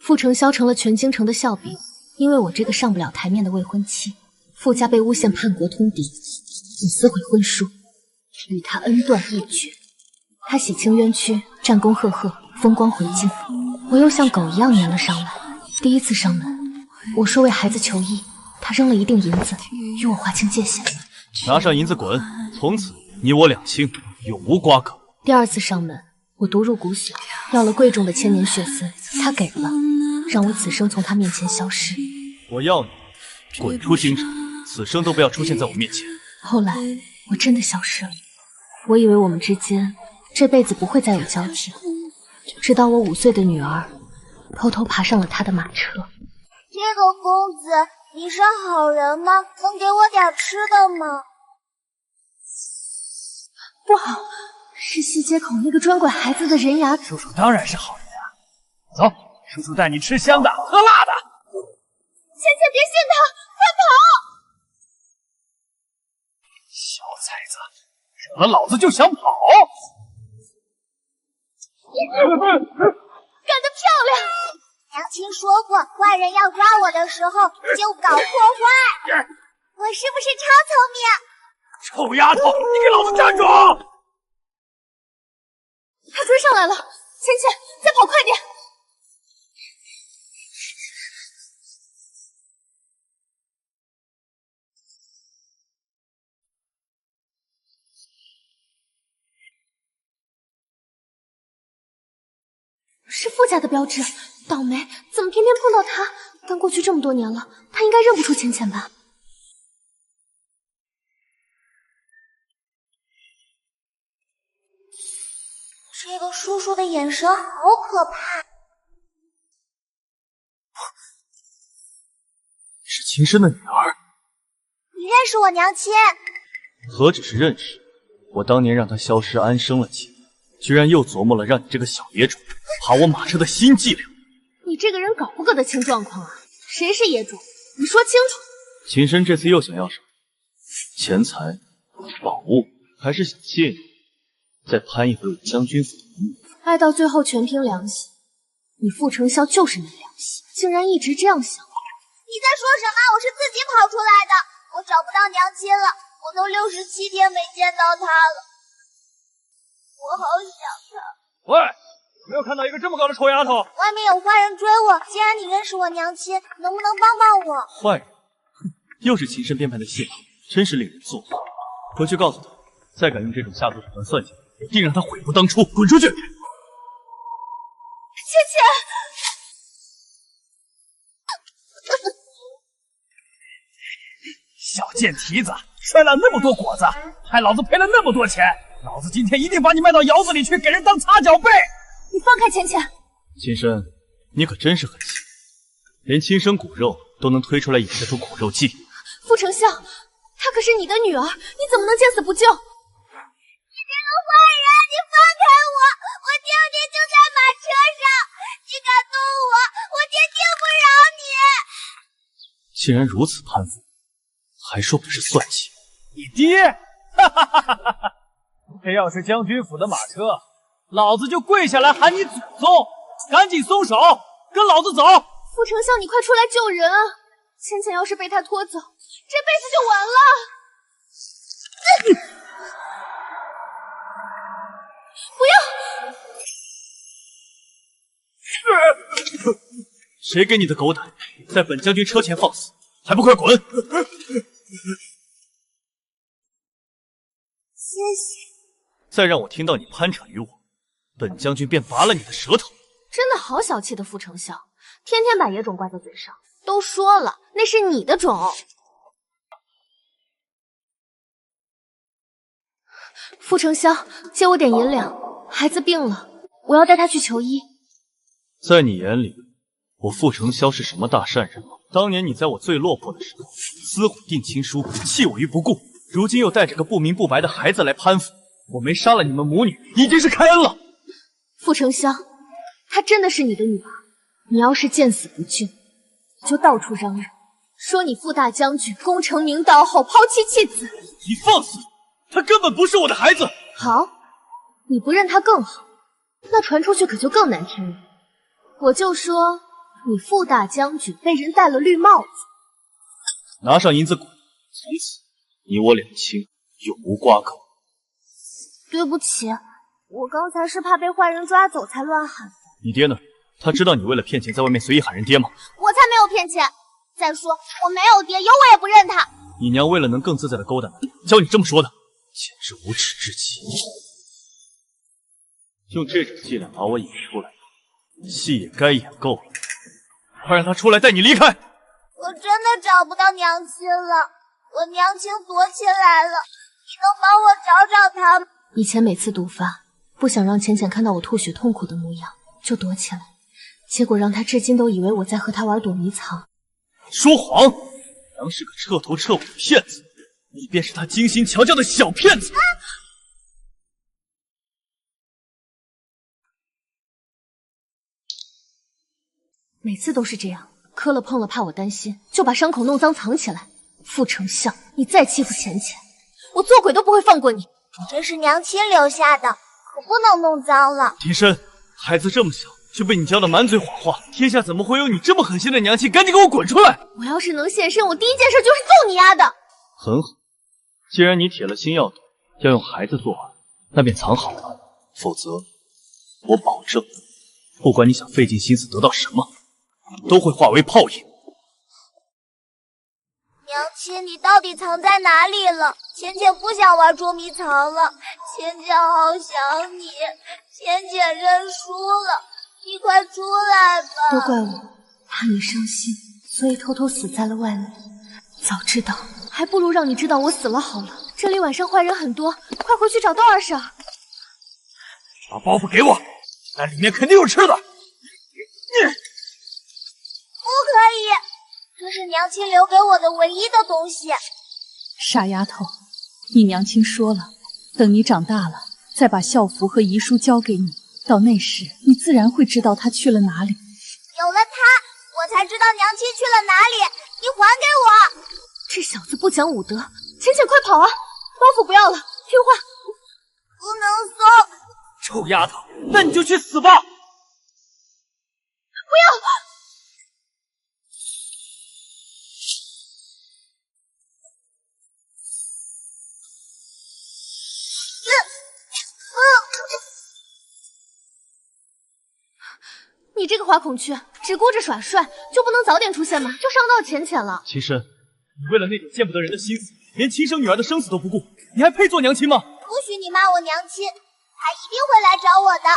傅承霄成了全京城的笑柄，因为我这个上不了台面的未婚妻，傅家被诬陷叛国通敌，我撕毁婚书，与他恩断义绝。他洗清冤屈，战功赫赫，风光回京，我又像狗一样粘了上来。第一次上门，我说为孩子求医，他扔了一锭银子，与我划清界限。拿上银子滚！从此你我两清，永无瓜葛。第二次上门，我毒入骨髓，要了贵重的千年血丝，他给了，让我此生从他面前消失。我要你滚出京城，此生都不要出现在我面前。后来我真的消失了，我以为我们之间这辈子不会再有交集，直到我5岁的女儿偷偷爬上了他的马车。这个公子，你是好人吗？能给我点吃的吗？不好，是西街口那个专拐孩子的人牙。叔叔当然是好人呀！走，叔叔带你吃香的，喝辣的。芊芊，别信他，快跑！小崽子，惹了老子就想跑！干得漂亮！娘亲说过，坏人要抓我的时候就搞破坏。我是不是超聪明？臭丫头，你给老子站住！他追上来了，芊芊，再跑快点！是傅家的标志，倒霉，怎么偏偏碰到他？但过去这么多年了，他应该认不出芊芊吧？这个叔叔的眼神好可怕。是秦深的女儿。你认识我娘亲？何止是认识，我当年让她消失安生了气，居然又琢磨了让你这个小野种爬我马车的新伎俩。你这个人搞不搞得清状况啊？谁是野种？你说清楚。秦深这次又想要什么？钱财、宝物，还是想借你再攀一回我将军府的名誉？爱到最后全凭良心，你傅承霄就是没良心，竟然一直这样想。你在说什么？我是自己跑出来的，我找不到娘亲了，我都67天没见到她了，我好想她。喂，有没有看到一个这么高的臭丫头？外面有坏人追我，既然你认识我娘亲，能不能帮帮我？坏人，哼，又是秦深编排的戏码，真是令人作呕。回去告诉他，再敢用这种下作手段算计我，定让他悔不当初，滚出去！芊芊。小贱蹄子，摔了那么多果子，害老子赔了那么多钱，老子今天一定把你卖到窑子里去，给人当擦脚背！你放开芊芊！秦深，你可真是狠心，连亲生骨肉都能推出来演这出苦肉计。傅承霄，她可是你的女儿，你怎么能见死不救？你这个坏人，你放开我！我爹爹就在马车上，你敢动我，我爹定不饶你！既然如此攀附，还说不是算计？你爹，哈哈哈哈哈！这要是将军府的马车，老子就跪下来喊你祖宗！赶紧松手，跟老子走！傅承霄，你快出来救人啊！芊芊要是被他拖走，这辈子就完了。不要！谁给你的狗胆，在本将军车前放肆？还不快滚！谢谢。再让我听到你攀扯于我，本将军便拔了你的舌头。真的好小气的傅承霄，天天把野种挂在嘴上。都说了，那是你的种。傅承霄，借我点银两，孩子病了，我要带他去求医。在你眼里，我傅承霄是什么大善人吗？当年你在我最落魄的时候撕毁定亲书，弃我于不顾，如今又带着个不明不白的孩子来攀附，我没杀了你们母女，已经是开恩了。傅承霄，她真的是你的女儿，你要是见死不救，就到处嚷嚷，说你傅大将军功成名道后抛妻弃子。你放肆！她根本不是我的孩子。好，你不认她更好，那传出去可就更难听了。我就说你傅大将军被人戴了绿帽子，拿上银子滚！从此你我两清永无瓜葛。对不起，我刚才是怕被坏人抓走才乱喊的。你爹呢？他知道你为了骗钱在外面随意喊人爹吗？我才没有骗钱！再说我没有爹，有我也不认他。你娘为了能更自在的勾搭你，教你这么说的，简直无耻至极。用这种伎俩把我引出来，戏也该演够了。快让他出来带你离开！我真的找不到娘亲了，我娘亲躲起来了，你能帮我找找她吗？以前每次毒发，不想让浅浅看到我吐血痛苦的模样，就躲起来，结果让他至今都以为我在和他玩躲迷藏。说谎！娘是个彻头彻尾的骗子，你便是他精心调教的小骗子。每次都是这样，磕了碰了怕我担心，就把伤口弄脏藏起来。傅丞相，你再欺负浅浅，我做鬼都不会放过你。这是娘亲留下的，可不能弄脏了。庭深，孩子这么小就被你教的满嘴谎话，天下怎么会有你这么狠心的娘亲？赶紧给我滚出来！我要是能现身，我第一件事就是揍你丫的。很好，既然你铁了心要躲，要用孩子作饵，那便藏好了，否则我保证，不管你想费尽心思得到什么，都会化为泡影。娘亲，你到底藏在哪里了？浅浅不想玩捉迷藏了，浅浅好想你，浅浅认输了，你快出来吧！都怪我，怕你伤心，所以偷偷死在了外面。早知道，还不如让你知道我死了好了。这里晚上坏人很多，快回去找豆儿婶。把包袱给我，那里面肯定有吃的。不可以，这是娘亲留给我的唯一的东西。傻丫头，你娘亲说了，等你长大了，再把校服和遗书交给你，到那时你自然会知道她去了哪里。有了它，我才知道娘亲去了哪里。你还给我！这小子不讲武德，浅浅快跑啊！包袱不要了，听话。不能送。臭丫头，那你就去死吧！不要！你这个花孔雀，只顾着耍帅，就不能早点出现吗？就伤到浅浅了。秦深，你为了那点见不得人的心思，连亲生女儿的生死都不顾，你还配做娘亲吗？不许你骂我娘亲，她一定会来找我的。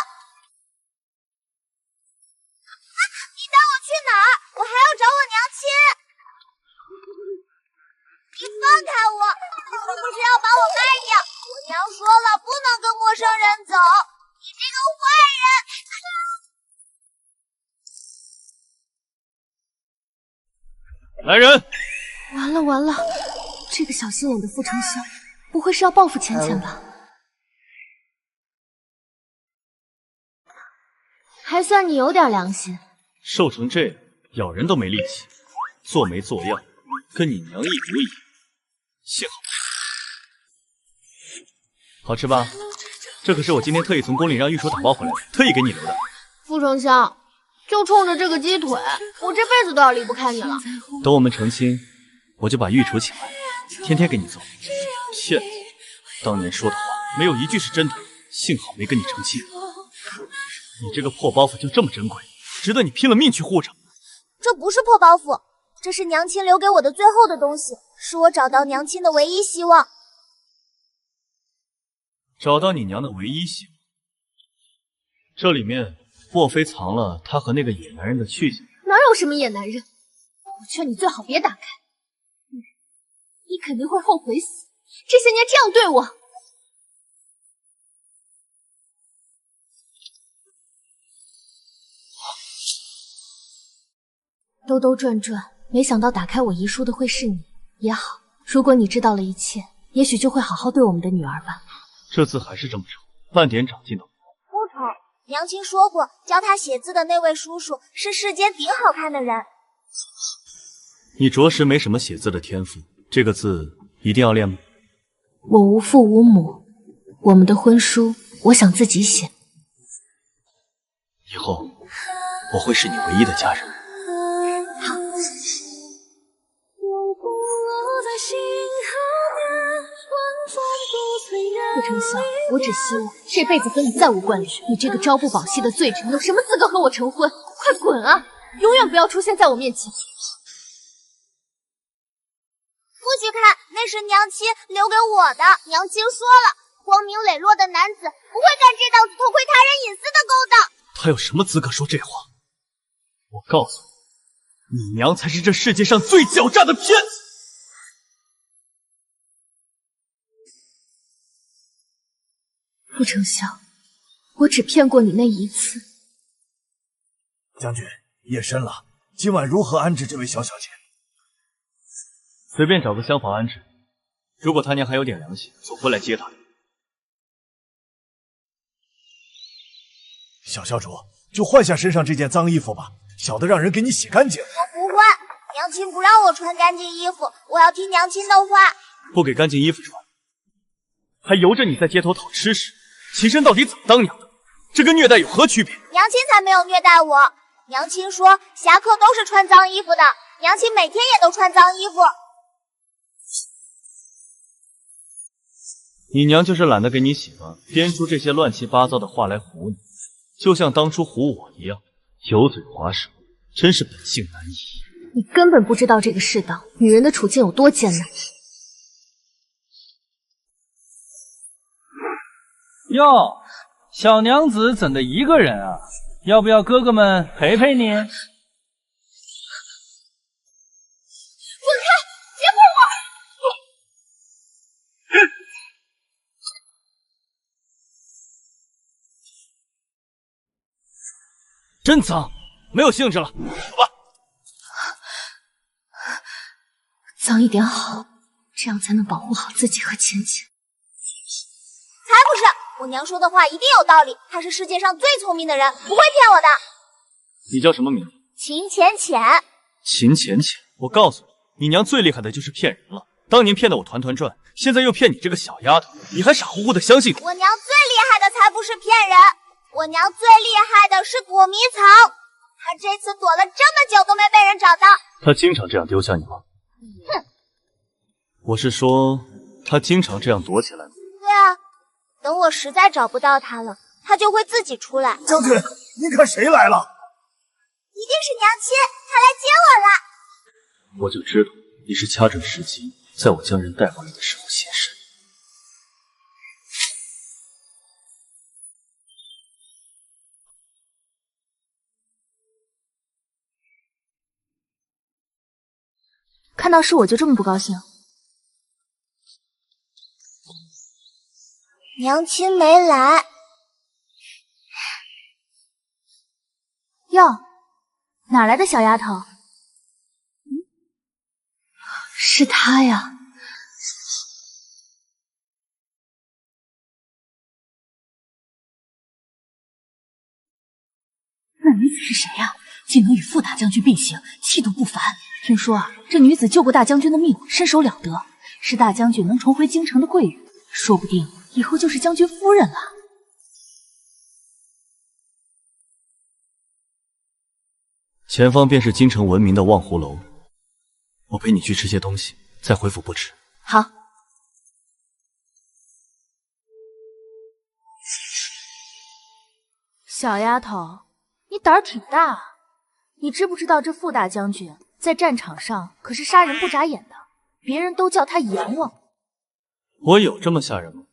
你带我去哪儿？我还要找我娘亲。你放开我！你是不是要把我卖掉？我娘说了，不能跟陌生人走。你这个坏人！来人！完了完了，这个小心眼的傅丞相，不会是要报复浅浅吧？还算你有点良心。瘦成这样，咬人都没力气，做没做样，跟你娘一模一样。幸好，好吃吧？这可是我今天特意从宫里让御厨打包回来的，特意给你留的。傅丞相，就冲着这个鸡腿，我这辈子都要离不开你了。等我们成亲，我就把御厨请来，天天给你做。骗子！当年说的话没有一句是真的，幸好没跟你成亲。你这个破包袱就这么珍贵，值得你拼了命去护着。这不是破包袱，这是娘亲留给我的最后的东西，是我找到娘亲的唯一希望。找到你娘的唯一希望，这里面莫非藏了她和那个野男人的去向？哪有什么野男人？我劝你最好别打开，你肯定会后悔死。这些年这样对我，兜兜转转，没想到打开我遗书的会是你。也好，如果你知道了一切，也许就会好好对我们的女儿吧。这字还是这么丑，半点长进都没有。不丑，娘亲说过，教他写字的那位叔叔是世间顶好看的人。你着实没什么写字的天赋，这个字一定要练吗？我无父无母，我们的婚书我想自己写。以后我会是你唯一的家人。我只希望这辈子和你再无关联。你这个朝不保夕的罪臣，有什么资格和我成婚？快滚啊！永远不要出现在我面前！不许看，那是娘亲留给我的。娘亲说了，光明磊落的男子不会干这档子偷窥他人隐私的勾当。他有什么资格说这话？我告诉你，你娘才是这世界上最狡诈的骗子！傅承孝，我只骗过你那一次。将军，夜深了，今晚如何安置这位小小姐？随便找个厢房安置。如果他娘还有点良心，总会来接她的。小教主，就换下身上这件脏衣服吧，小的让人给你洗干净。我不换，娘亲不让我穿干净衣服，我要听娘亲的话。不给干净衣服穿，还由着你在街头讨吃食，秦深到底怎么当娘的？这跟虐待有何区别？娘亲才没有虐待我。娘亲说，侠客都是穿脏衣服的，娘亲每天也都穿脏衣服。你娘就是懒得给你洗吧，编出这些乱七八糟的话来唬你，就像当初唬我一样，油嘴滑舌，真是本性难移。你根本不知道这个世道，女人的处境有多艰难。哟，小娘子怎的一个人啊？要不要哥哥们陪陪你？真脏，没有兴致了，走吧。脏一点好，这样才能保护好自己和浅浅。才不是，我娘说的话一定有道理，她是世界上最聪明的人，不会骗我的。你叫什么名字？秦浅浅。秦浅浅，我告诉你，你娘最厉害的就是骗人了。当年骗得我团团转，现在又骗你这个小丫头，你还傻乎乎的相信？我娘最厉害的才不是骗人，我娘最厉害的是躲迷藏。她这次躲了这么久都没被人找到。她经常这样丢下你吗？哼，我是说，她经常这样躲起来吗？对啊，等我实在找不到她了，她就会自己出来。将军，您看谁来了？一定是娘亲，她来接我了。我就知道你是掐准时机，在我将人带回来的时候现身。看到是我就这么不高兴？娘亲没来。哟，哪来的小丫头？是她呀。那女子是谁呀？竟能与傅大将军并行，气度不凡。听说啊，这女子救过大将军的命，身手了得，是大将军能重回京城的贵人，说不定以后就是将军夫人了。前方便是京城闻名的望湖楼，我陪你去吃些东西，再回府不迟。好。小丫头，你胆儿挺大啊！你知不知道这傅大将军在战场上可是杀人不眨眼的，别人都叫他阎王。我有这么吓人吗？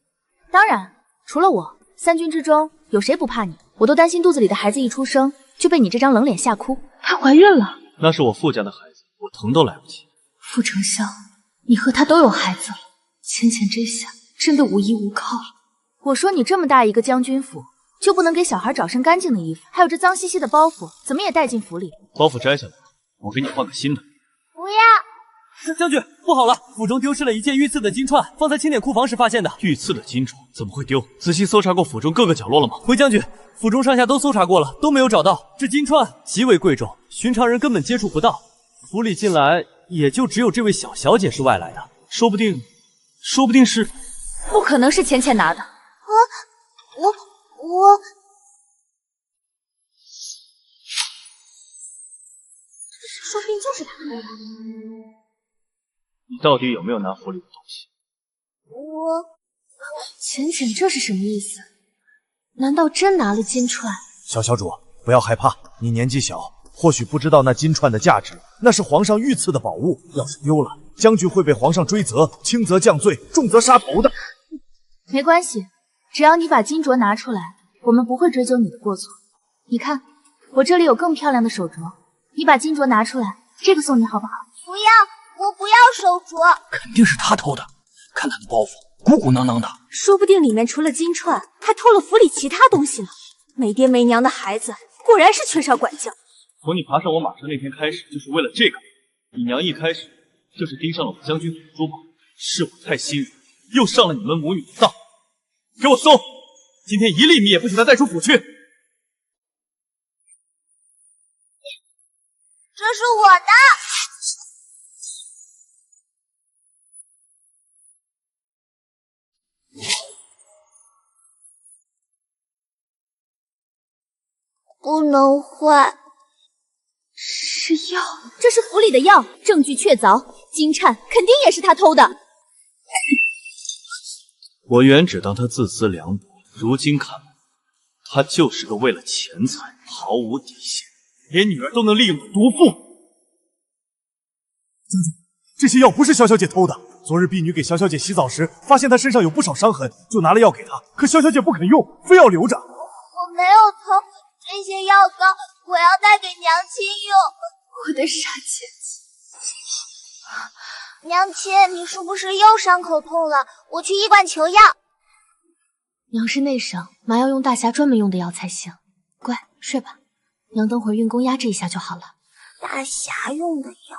当然，除了我，3军之中有谁不怕你？我都担心肚子里的孩子一出生就被你这张冷脸吓哭。她怀孕了，那是我傅家的孩子，我疼都来不及。傅承孝，你和他都有孩子了，浅浅这下真的无依无靠了。我说你这么大一个将军府，就不能给小孩找身干净的衣服？还有这脏兮兮的包袱，怎么也带进府里？包袱摘下来，我给你换个新的。不要！将军，不好了，府中丢失了一件御赐的金钏，放在清点库房时发现的。御赐的金钏怎么会丢？仔细搜查过府中各个角落了吗？回将军，府中上下都搜查过了，都没有找到。这金钏极为贵重，寻常人根本接触不到。府里近来也就只有这位小小姐是外来的，说不定是……不可能是浅浅拿的。我说不定就是他。你到底有没有拿府里的东西？我浅浅这是什么意思？难道真拿了金钏？小主，不要害怕，你年纪小，或许不知道那金钏的价值，那是皇上御赐的宝物，要是丢了，将军会被皇上追责，轻则降罪，重则杀头的。没关系，只要你把金镯拿出来，我们不会追究你的过错。你看，我这里有更漂亮的手镯，你把金镯拿出来，这个送你好不好？不要，我不要手镯。肯定是他偷的，看他的包袱，鼓鼓囊囊的。说不定里面除了金钏，还偷了府里其他东西呢。没爹没娘的孩子，果然是缺少管教。从你爬上我马车那天开始，就是为了这个。你娘一开始就是盯上了我将军府的珠宝，是我太心软，又上了你们母女的当。给我搜！今天一粒米也不许他带出府去。这是我的。不能坏。是药，这是府里的药，证据确凿，金钏肯定也是他偷的。我原只当他自私凉薄，如今看来，他就是个为了钱财毫无底线，连女儿都能利用的毒妇。将军，这些药不是萧小姐偷的。昨日婢女给萧小姐洗澡时，发现她身上有不少伤痕，就拿了药给她，可萧小姐不肯用，非要留着。我没有偷这些药膏，我要带给娘亲用。我的傻姐姐，娘亲，你是不是又伤口痛了？我去医馆求药。娘是内伤，麻要用大侠专门用的药才行。乖，睡吧，娘等会儿运功压制一下就好了。大侠用的药？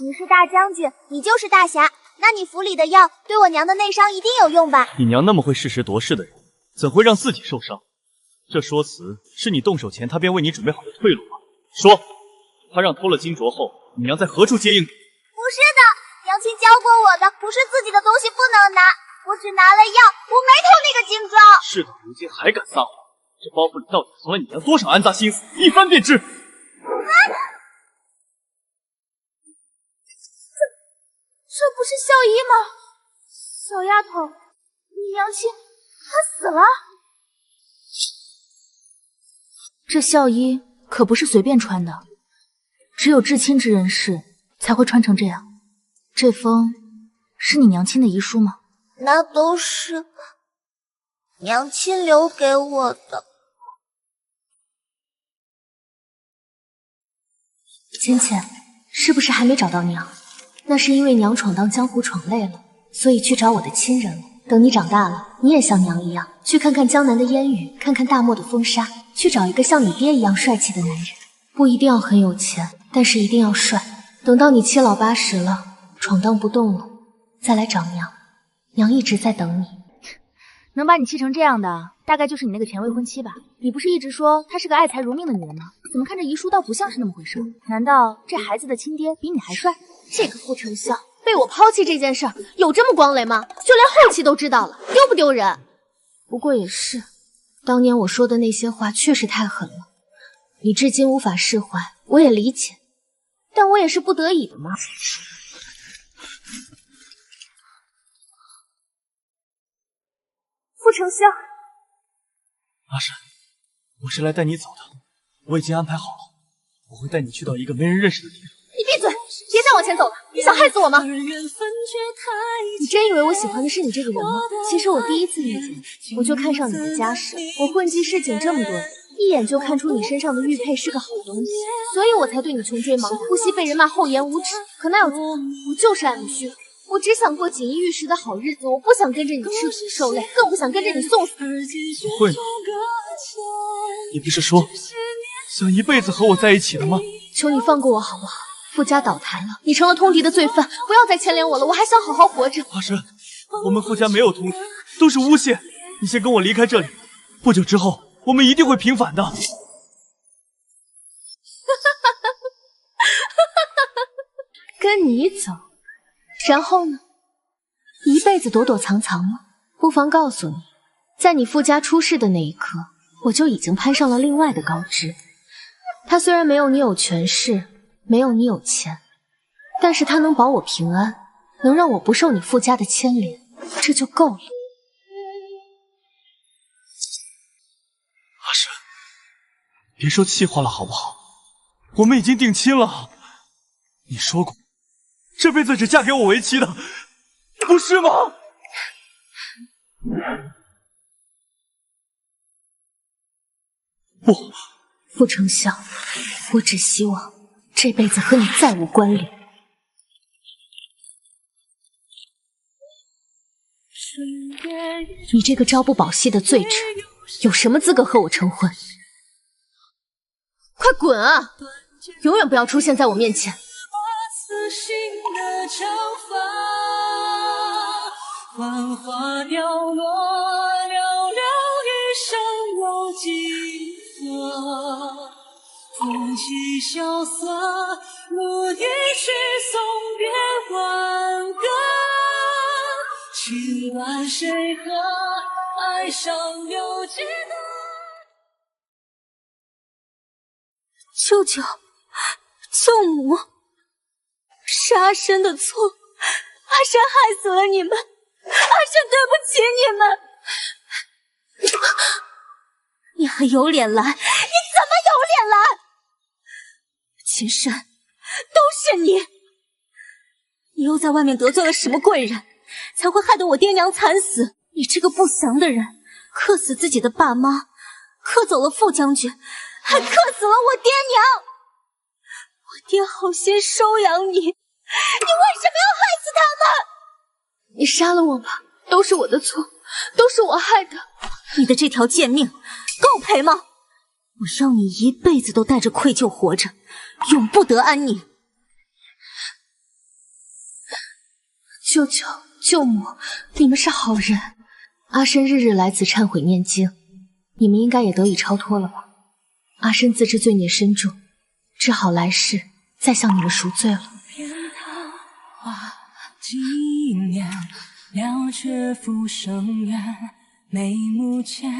你是大将军，你就是大侠，那你府里的药对我娘的内伤一定有用吧？你娘那么会适时夺势的人，怎会让自己受伤？这说辞是你动手前他便为你准备好的退路吗？说，他让偷了金镯后，你娘在何处接应你？不是的，娘亲教过我的，不是自己的东西不能拿，我只拿了药，我没偷那个金镯。事到如今还敢撒谎，这包袱里到底藏了你娘多少暗杂心思，一翻便知。这不是孝仪吗？小丫头，你娘亲她死了。这孝衣可不是随便穿的，只有至亲之人士才会穿成这样。这封是你娘亲的遗书吗？那都是娘亲留给我的。浅浅，是不是还没找到娘？那是因为娘闯荡江湖闯累了，所以去找我的亲人了。等你长大了，你也像娘一样，去看看江南的烟雨，看看大漠的风沙，去找一个像你爹一样帅气的男人。不一定要很有钱，但是一定要帅。等到你7老8十了，闯荡不动了，再来找娘。娘一直在等你。能把你气成这样的，大概就是你那个前未婚妻吧？你不是一直说她是个爱财如命的女人吗？怎么看这遗书倒不像是那么回事？难道这孩子的亲爹比你还帅？这个傅丞相被我抛弃这件事有这么光磊吗？就连后期都知道了，丢不丢人？不过也是，当年我说的那些话确实太狠了，你至今无法释怀，我也理解，但我也是不得已的嘛。傅丞相，阿闪，我是来带你走的，我已经安排好了，我会带你去到一个没人认识的地方。你闭嘴，别再往前走了，你想害死我吗？你真以为我喜欢的是你这个人吗？其实我第一次遇见你，我就看上你的家世。我混迹市井这么多年，一眼就看出你身上的玉佩是个好东西，所以我才对你穷追猛打，不惜被人骂厚颜无耻。可那又怎么？我就是爱慕虚荣，我只想过锦衣玉食的好日子，我不想跟着你吃苦受累，更不想跟着你送死。不会呢？你不是说想一辈子和我在一起的吗？求你放过我好不好？傅家倒台了，你成了通敌的罪犯，不要再牵连我了，我还想好好活着。阿深，我们傅家没有通敌，都是诬陷。你先跟我离开这里，不久之后我们一定会平反的。跟你走，然后呢？一辈子躲躲藏藏吗？不妨告诉你，在你傅家出事的那一刻，我就已经攀上了另外的高枝。他虽然没有你有权势，没有你有钱，但是他能保我平安，能让我不受你傅家的牵连，这就够了。别说气话了好不好？我们已经定亲了，你说过这辈子只嫁给我为妻的，不是吗？不，傅丞相，我只希望这辈子和你再无关联。你这个朝不保夕的罪臣，有什么资格和我成婚？快滚啊！永远不要出现在我面前！繁花凋落，寥寥一生有几何？风起萧瑟，牧笛曲送别挽歌。情断谁合？爱上有几多？舅舅，舅母，是阿深的错，阿深害死了你们，阿深对不起你们。你还有脸来？你怎么有脸来？秦深，都是你！你又在外面得罪了什么贵人，才会害得我爹娘惨死？你这个不祥的人，克死自己的爸妈，克走了傅将军，还克死了我爹娘！我爹好心收养你，你为什么要害死他们？你杀了我吧，都是我的错，都是我害的。你的这条贱命够赔吗？我让你一辈子都带着愧疚活着，永不得安宁。舅舅、舅母，你们是好人。阿深日日来此忏悔念经，你们应该也得以超脱了吧？阿深自知罪孽深重，只好来世再向你们赎罪了。几年了却浮生缘，眉目间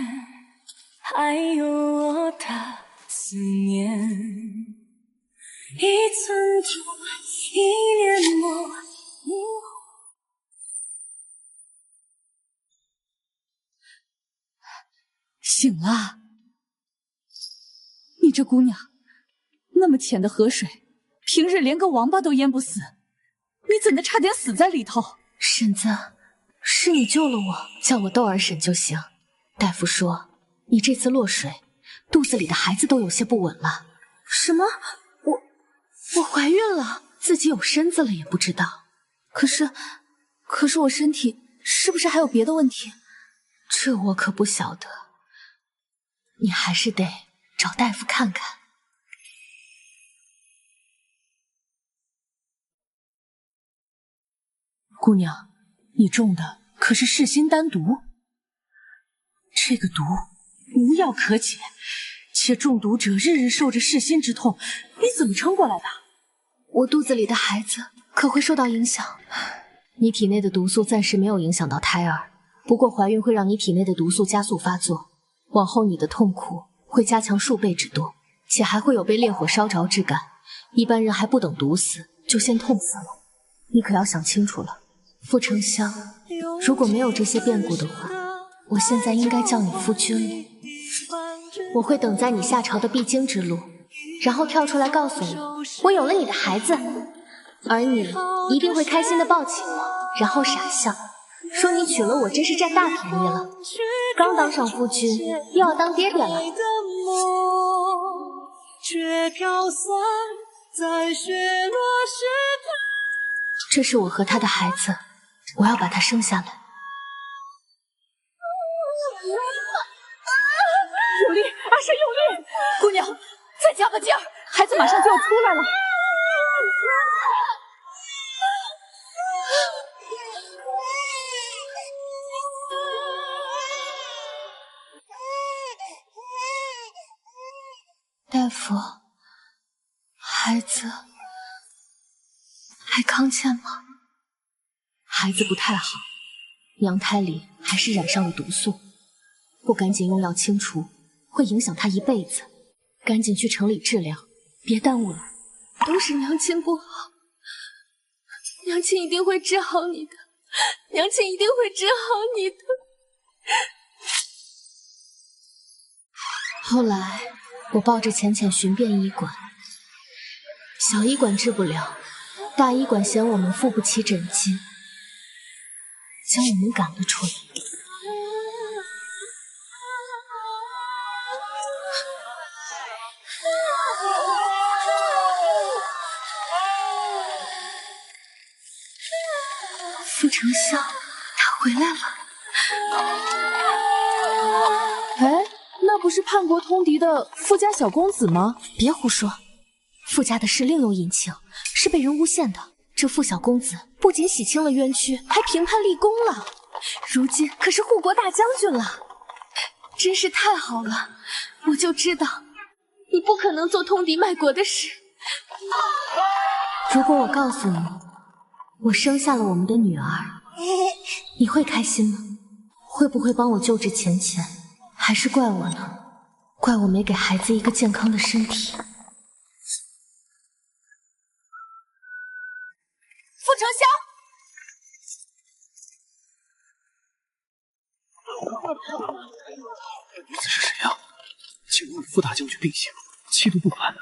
还有我的思念。一寸土，一年墨，醒了，你这姑娘，那么浅的河水，平日连个王八都淹不死，你怎的差点死在里头？婶子，是你救了我，叫我窦儿婶就行。大夫说你这次落水，肚子里的孩子都有些不稳了。什么？我怀孕了，自己有身子了也不知道。可是我身体是不是还有别的问题？这我可不晓得，你还是得找大夫看看。姑娘，你中的可是噬心丹毒，这个毒无药可解，且中毒者日日受着噬心之痛，你怎么撑过来的？我肚子里的孩子可会受到影响。你体内的毒素暂时没有影响到胎儿，不过怀孕会让你体内的毒素加速发作，往后你的痛苦会加强数倍之多，且还会有被烈火烧着之感。一般人还不等毒死，就先痛死了。你可要想清楚了。傅丞相，如果没有这些变故的话，我现在应该叫你夫君了。我会等在你下朝的必经之路，然后跳出来告诉你，我有了你的孩子，而你一定会开心的抱起我，然后傻笑，说你娶了我真是占大便宜了。刚当上夫君，又要当爹爹了。这是我和他的孩子，我要把他生下来。有力，阿深有力！姑娘，再加把劲儿，孩子马上就要出来了。大夫，孩子还康健吗？孩子不太好，娘胎里还是染上了毒素，不赶紧用药清除，会影响他一辈子。赶紧去城里治疗，别耽误了。都是娘亲不好，娘亲一定会治好你的，娘亲一定会治好你的。后来，我抱着浅浅寻遍医馆，小医馆治不了，大医馆嫌我们付不起诊金，将我们赶了出来。傅承霄，他回来了。哎，那不是叛国通敌的傅家小公子吗？别胡说，傅家的事另有隐情，是被人诬陷的。这傅小公子不仅洗清了冤屈，还平叛立功了，如今可是护国大将军了，真是太好了！我就知道你不可能做通敌卖国的事。如果我告诉你，我生下了我们的女儿，你会开心吗？会不会帮我救治浅浅？还是怪我呢？怪我没给孩子一个健康的身体。傅承霄，女子是谁呀？竟能与傅大将军并行，气度不凡。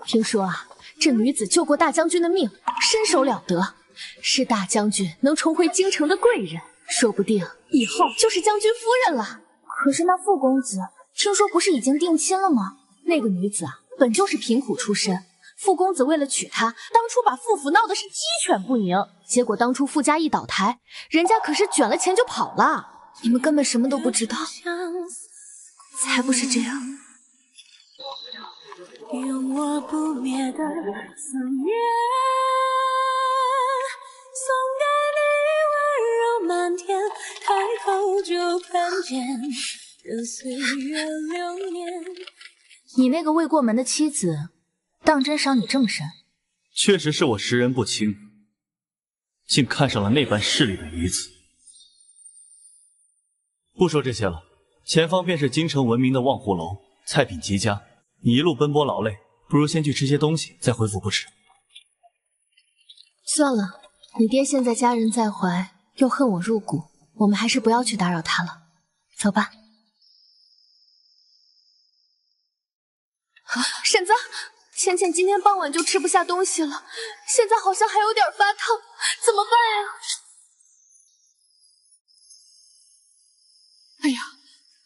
听说啊，这女子救过大将军的命，身手了得，是大将军能重回京城的贵人，说不定以后就是将军夫人了。可是那傅公子，听说不是已经定亲了吗？那个女子啊，本就是贫苦出身。傅公子为了娶她，当初把傅府闹得是鸡犬不宁，结果当初傅家一倒台，人家可是卷了钱就跑了。你们根本什么都不知道，才不是这样。用我不灭的思念，送给你温柔满天，抬头就看见这岁月流年。你那个未过门的妻子，当真伤你这么深？确实是我识人不清，竟看上了那般势利的女子。不说这些了，前方便是京城闻名的望湖楼，菜品极佳。你一路奔波劳累，不如先去吃些东西，再回府不迟。算了，你爹现在家人在怀，又恨我入骨，我们还是不要去打扰他了。走吧。婶子，浅浅今天傍晚就吃不下东西了，现在好像还有点发烫，怎么办呀？哎呀，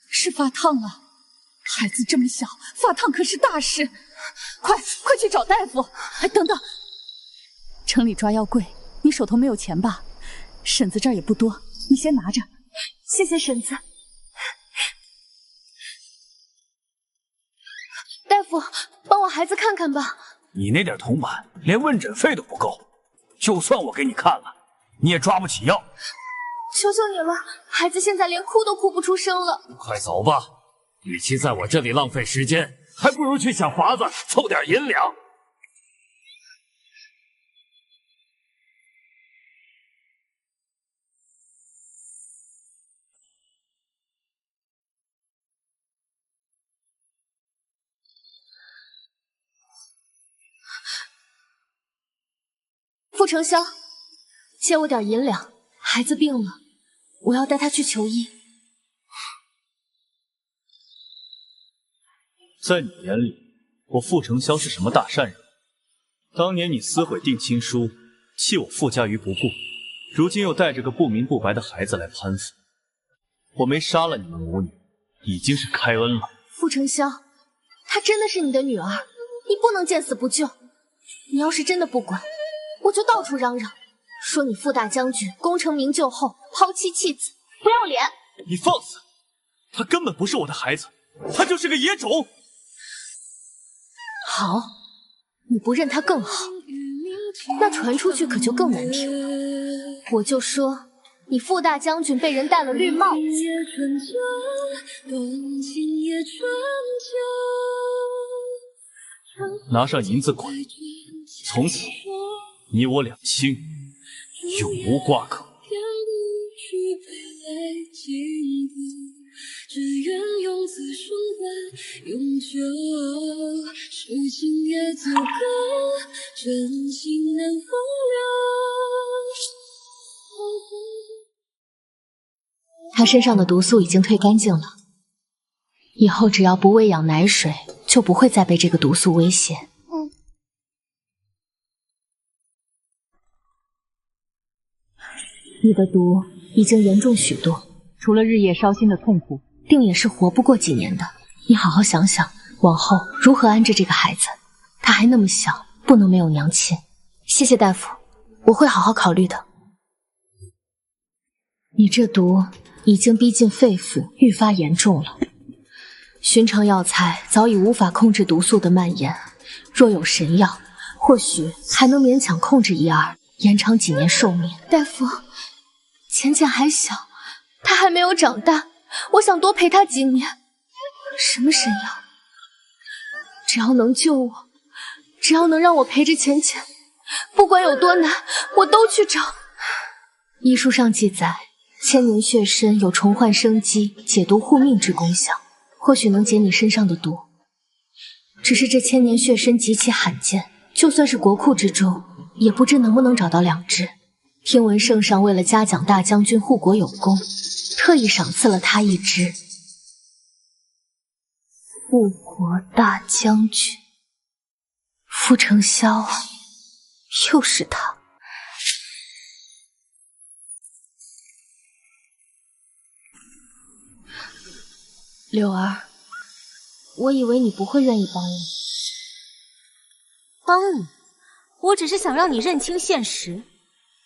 是发烫了。孩子这么小，发烫可是大事，快去找大夫！哎，等等，城里抓药贵，你手头没有钱吧？婶子这儿也不多，你先拿着。谢谢婶子。大夫，帮我孩子看看吧。你那点铜板连问诊费都不够，就算我给你看了，你也抓不起药。求求你了，孩子现在连哭都哭不出声了。快走吧，与其在我这里浪费时间，还不如去想法子凑点银两。傅承霄，借我点银两，孩子病了，我要带他去求医。在你眼里，我傅承霄是什么大善人？当年你撕毁定亲书，弃我傅家于不顾，如今又带着个不明不白的孩子来攀附。我没杀了你们母女，已经是开恩了。傅承霄，她真的是你的女儿，你不能见死不救。你要是真的不管，我就到处嚷嚷，说你傅大将军功成名就后抛妻弃子，不要脸。你放肆！她根本不是我的孩子，她就是个野种。好，你不认他更好，那传出去可就更难听了。我就说你傅大将军被人戴了绿帽子。拿上银子滚！从此你我两清，永无瓜葛。只愿用此生的永久，是情也足够，真心能风流。他身上的毒素已经退干净了，以后只要不喂养奶水，就不会再被这个毒素威胁。你的毒已经严重许多，除了日夜烧心的痛苦，定也是活不过几年的。你好好想想，往后如何安置这个孩子？他还那么小，不能没有娘亲。谢谢大夫，我会好好考虑的。你这毒已经逼近肺腑，愈发严重了。寻常药材早已无法控制毒素的蔓延，若有神药，或许还能勉强控制一二，延长几年寿命。大夫，浅浅还小，她还没有长大，我想多陪她几年。什么神药？只要能救我，只要能让我陪着浅浅，不管有多难，我都去找。医书上记载，千年血参有重焕生机、解毒护命之功效，或许能解你身上的毒。只是这千年血参极其罕见，就算是国库之中，也不知能不能找到2只。听闻圣上为了嘉奖大将军护国有功，特意赏赐了他1只。护国大将军，傅承霄啊，又是他。柳儿，我以为你不会愿意帮我。帮你？我只是想让你认清现实。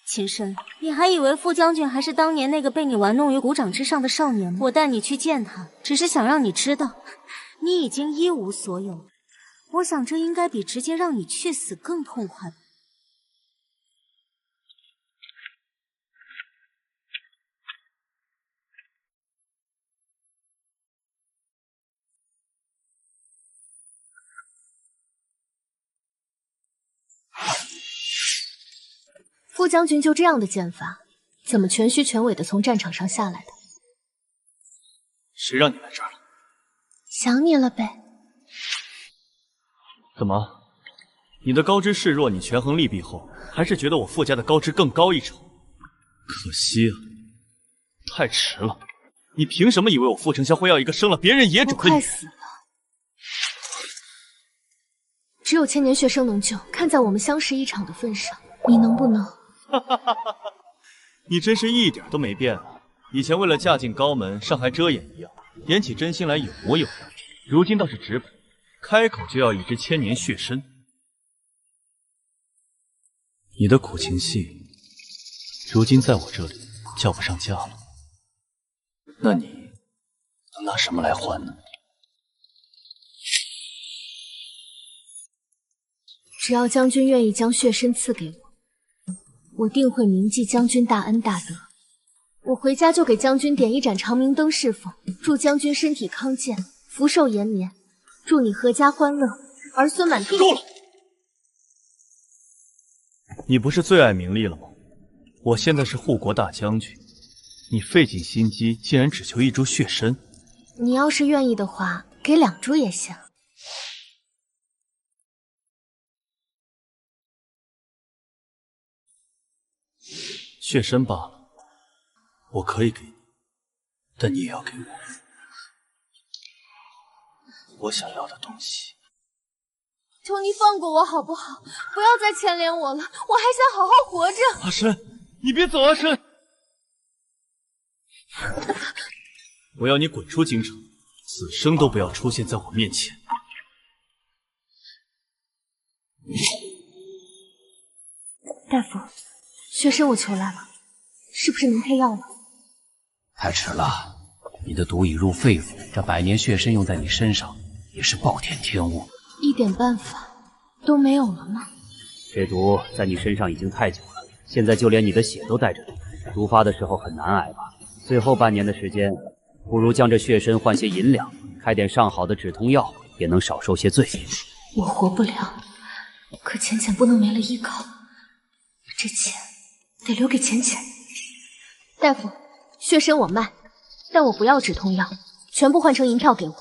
秦深，你还以为傅将军还是当年那个被你玩弄于股掌之上的少年吗？我带你去见他，只是想让你知道，你已经一无所有。我想这应该比直接让你去死更痛快吧。傅将军就这样的剑法，怎么全虚全伪的从战场上下来的？谁让你来这儿了？想你了呗。怎么，你的高枝示弱，你权衡利弊后，还是觉得我傅家的高枝更高一筹？可惜啊，太迟了。你凭什么以为我傅承霄会要一个生了别人野种的女人？我快死了。只有千年血生能救，看在我们相识一场的份上，你能不能？你真是一点都没变啊！以前为了嫁进高门，上还遮掩一样，点起真心来有模有样，如今倒是直白，开口就要一只千年血参。你的苦情戏，如今在我这里叫不上价了。那你能拿什么来换呢？只要将军愿意将血参赐给我，我定会铭记将军大恩大德。我回家就给将军点一盏长明灯侍奉，祝将军身体康健，福寿延绵，祝你阖家欢乐，儿孙满地。够了！你不是最爱名利了吗？我现在是护国大将军，你费尽心机，竟然只求一株血参。你要是愿意的话，给2株也行。血参罢了，我可以给你，但你也要给我想要的东西。求你放过我好不好？不要再牵连我了，我还想好好活着。阿深，你别走，阿深！我要你滚出京城，此生都不要出现在我面前。大夫，血参我求来了，是不是能配药了？太迟了，你的毒已入肺腑，这百年血参用在你身上也是暴殄天物。一点办法都没有了吗？这毒在你身上已经太久了，现在就连你的血都带着毒，毒发的时候很难挨吧？最后半年的时间，不如将这血参换些银两，开点上好的止痛药，也能少受些罪。我活不了，可浅浅不能没了依靠，这钱得留给浅浅。大夫，血参我卖，但我不要止痛药，全部换成银票给我。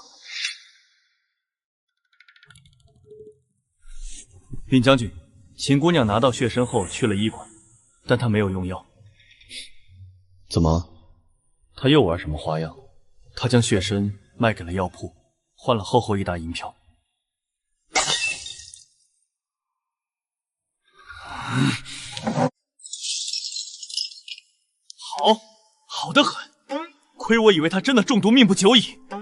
禀将军，秦姑娘拿到血参后去了医馆，但她没有用药。怎么？她又玩什么花样？她将血参卖给了药铺，换了厚厚一沓银票。好得很。亏我以为他真的中毒命不久矣，他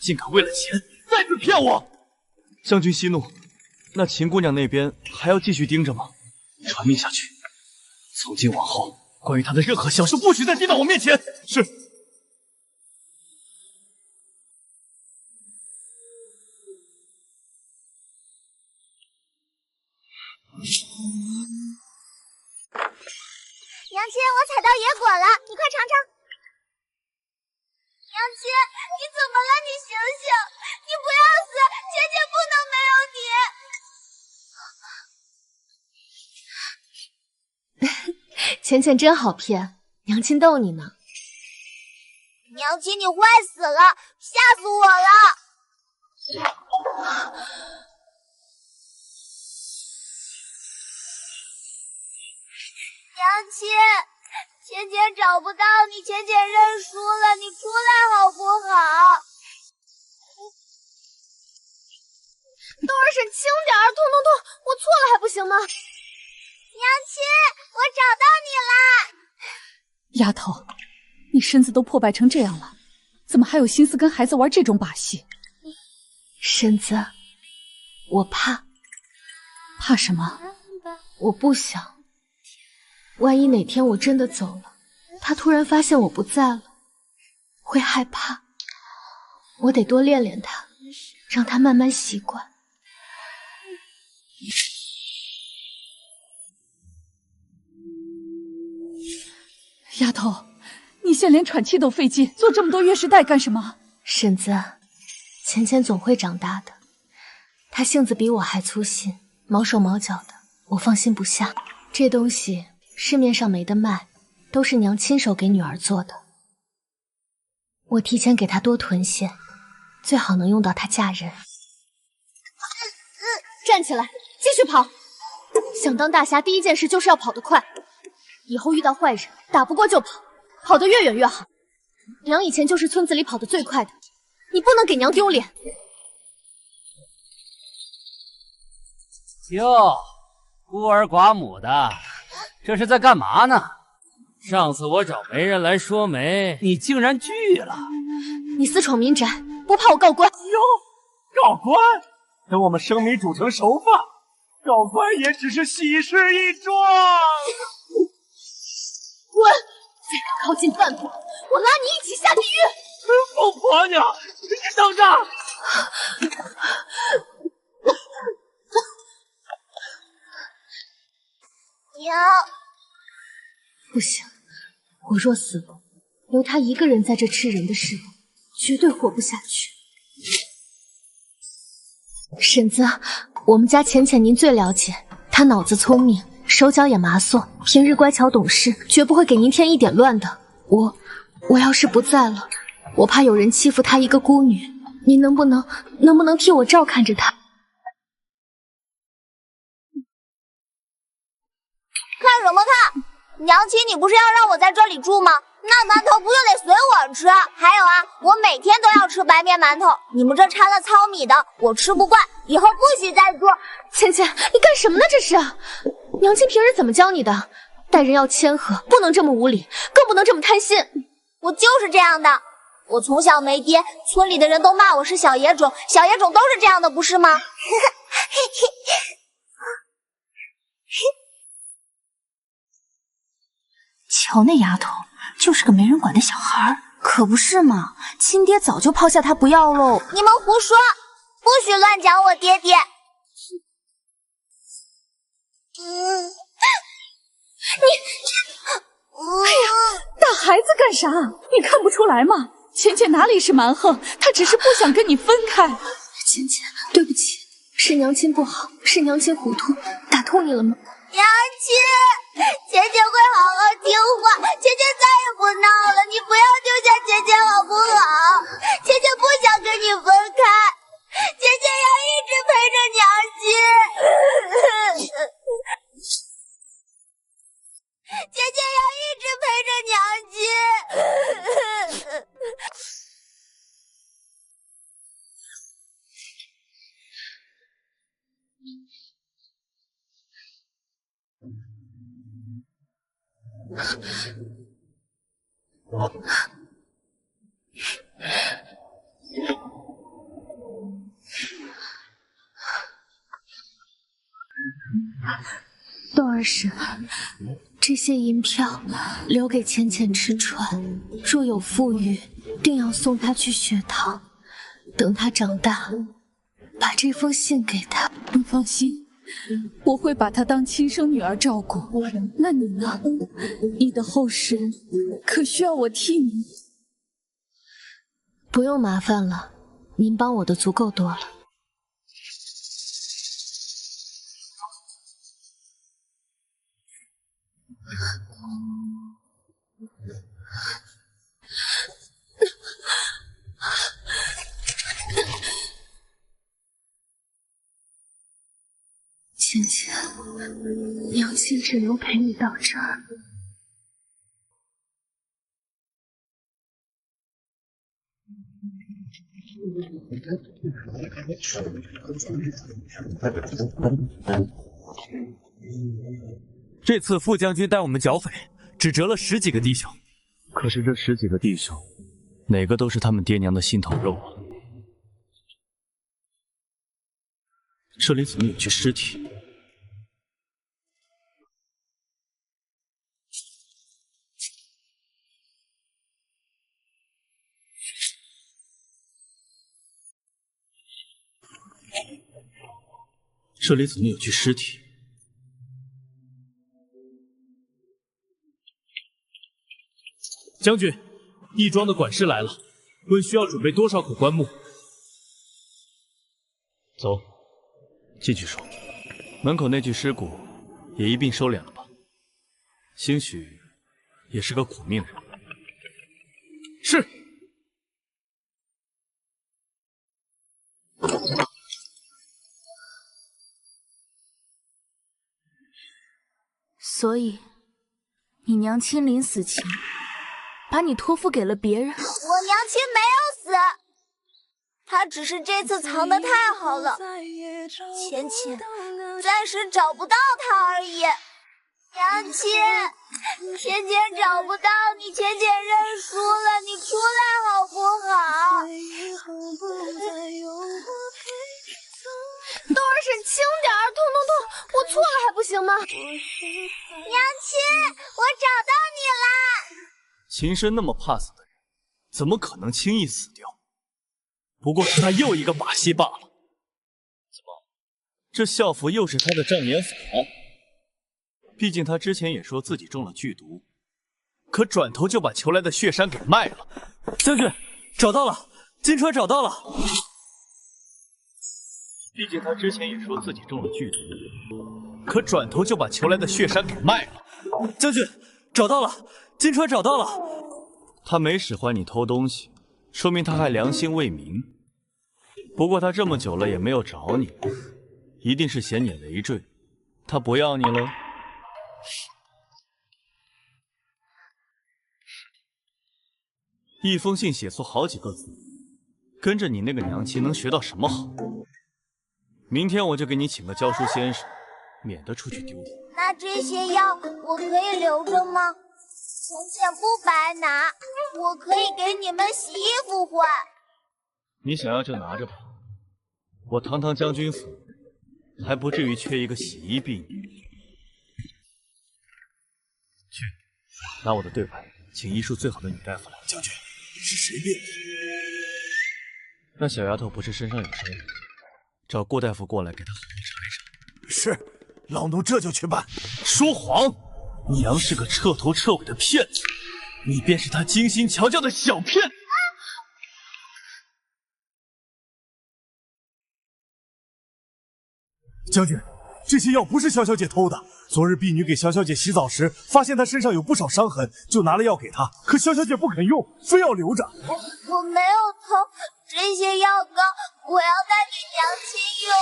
竟敢为了钱再次骗我！将军息怒，那秦姑娘那边还要继续盯着吗？传命下去，从今往后，关于她的任何小事不许再提到我面前。是。娘亲，我采到野果了，你快尝尝。娘亲，你怎么了？你醒醒！你不要死，姐姐不能没有你。浅浅真好骗，娘亲逗你呢。娘亲，你坏死了，吓死我了！娘亲，浅浅找不到你，浅浅认输了，你出来好不好？冬儿婶，轻点儿，痛痛痛！我错了还不行吗？娘亲，我找到你啦！丫头，你身子都破败成这样了，怎么还有心思跟孩子玩这种把戏？婶子，我怕。怕什么？我不想，万一哪天我真的走了，他突然发现我不在了，会害怕。我得多练练他，让他慢慢习惯。丫头，你现在连喘气都费劲，做这么多月事带干什么？婶子，浅浅总会长大的。她性子比我还粗心，毛手毛脚的，我放心不下。这东西市面上没得卖，都是娘亲手给女儿做的。我提前给她多囤些，最好能用到她嫁人。站起来，继续跑！想当大侠，第一件事就是要跑得快。以后遇到坏人，打不过就跑，跑得越远越好。娘以前就是村子里跑得最快的，你不能给娘丢脸。哟，孤儿寡母的，这是在干嘛呢？上次我找媒人来说媒，你竟然拒了。你私闯民宅，不怕我告官？哟，告官？等我们生米煮成熟饭，告官也只是喜事一桩。滚！再敢靠近饭馆，我拉你一起下地狱！疯婆娘，你等着！娘，不行，我若死了，留他一个人在这吃人的世道，绝对活不下去。婶子，我们家浅浅您最了解，她脑子聪明，手脚也麻利，平日乖巧懂事，绝不会给您添一点乱的。我要是不在了，我怕有人欺负她一个孤女，您能不能替我照看着她？看什么看？娘亲，你不是要让我在这里住吗？那馒头不就得随我吃？还有啊，我每天都要吃白面馒头，你们这掺了糙米的，我吃不惯，以后不许再做。浅浅，你干什么呢？这是娘亲平时怎么教你的？待人要谦和，不能这么无礼，更不能这么贪心。我就是这样的，我从小没爹，村里的人都骂我是小野种，小野种都是这样的，不是吗？瞧那丫头，就是个没人管的小孩，可不是嘛？亲爹早就抛下她不要喽。你们胡说，不许乱讲我爹爹。哎呀，打孩子干啥？你看不出来吗？浅浅哪里是蛮横，她只是不想跟你分开。浅浅，对不起，是娘亲不好，是娘亲糊涂，打痛你了吗？娘亲，姐姐会好好听话，姐姐再也不闹了，你不要丢下姐姐好不好？姐姐不想跟你分开，姐姐要一直陪着娘亲。姐姐要一直陪着娘亲。窦儿婶，这些银票留给浅浅吃穿，若有富裕，定要送他去学堂。等他长大，把这封信给他。你放心，我会把她当亲生女儿照顾。那你呢？你的后事可需要我替你？不用麻烦了，您帮我的足够多了。浅浅，娘亲只能陪你到这儿。这次副将军带我们剿匪，只折了10几个弟兄。可是这10几个弟兄，哪个都是他们爹娘的心头肉啊！这里怎么有具尸体？这里怎么有具尸体？将军，义庄的管事来了，问需要准备多少口棺木。走，进去说。门口那具尸骨也一并收敛了吧？兴许也是个苦命人。是。所以，你娘亲临死前把你托付给了别人？我娘亲没有死，她只是这次藏得太好了，浅浅暂时找不到她而已。娘亲，浅浅找不到你，浅浅认输了，你出来好不好？窦儿婶，轻点儿，痛痛痛！我错了还不行吗？娘亲，我找到你啦！秦深那么怕死的人，怎么可能轻易死掉？不过是他又一个把戏罢了。怎么，这校服又是他的障眼法？毕竟他之前也说自己中了剧毒，可转头就把求来的血山给卖了。将军，找到了，金车找到了。毕竟他之前也说自己中了剧毒，可转头就把求来的血山给卖了。将军，找到了，金车找到了。他没使唤你偷东西，说明他还良心未泯。不过他这么久了也没有找你，一定是嫌你累赘，他不要你了。一封信写错好几个字，跟着你那个娘亲能学到什么好？明天我就给你请个教书先生，免得出去丢脸。那这些药我可以留着吗？浅浅不白拿，我可以给你们洗衣服换。你想要就拿着吧，我堂堂将军府，还不至于缺一个洗衣婢女。去，拿我的对牌，请医术最好的女大夫来。将军，是谁变的？那小丫头不是身上有伤吗？找郭大夫过来，给她好好查一查。是，老奴这就去办。说谎！娘是个彻头彻尾的骗子，你便是她精心调教的小骗子。将军，这些药不是萧小姐偷的。昨日婢女给萧小姐洗澡时，发现她身上有不少伤痕，就拿了药给她，可萧小姐不肯用，非要留着。我没有偷，这些药膏我要带给娘亲用。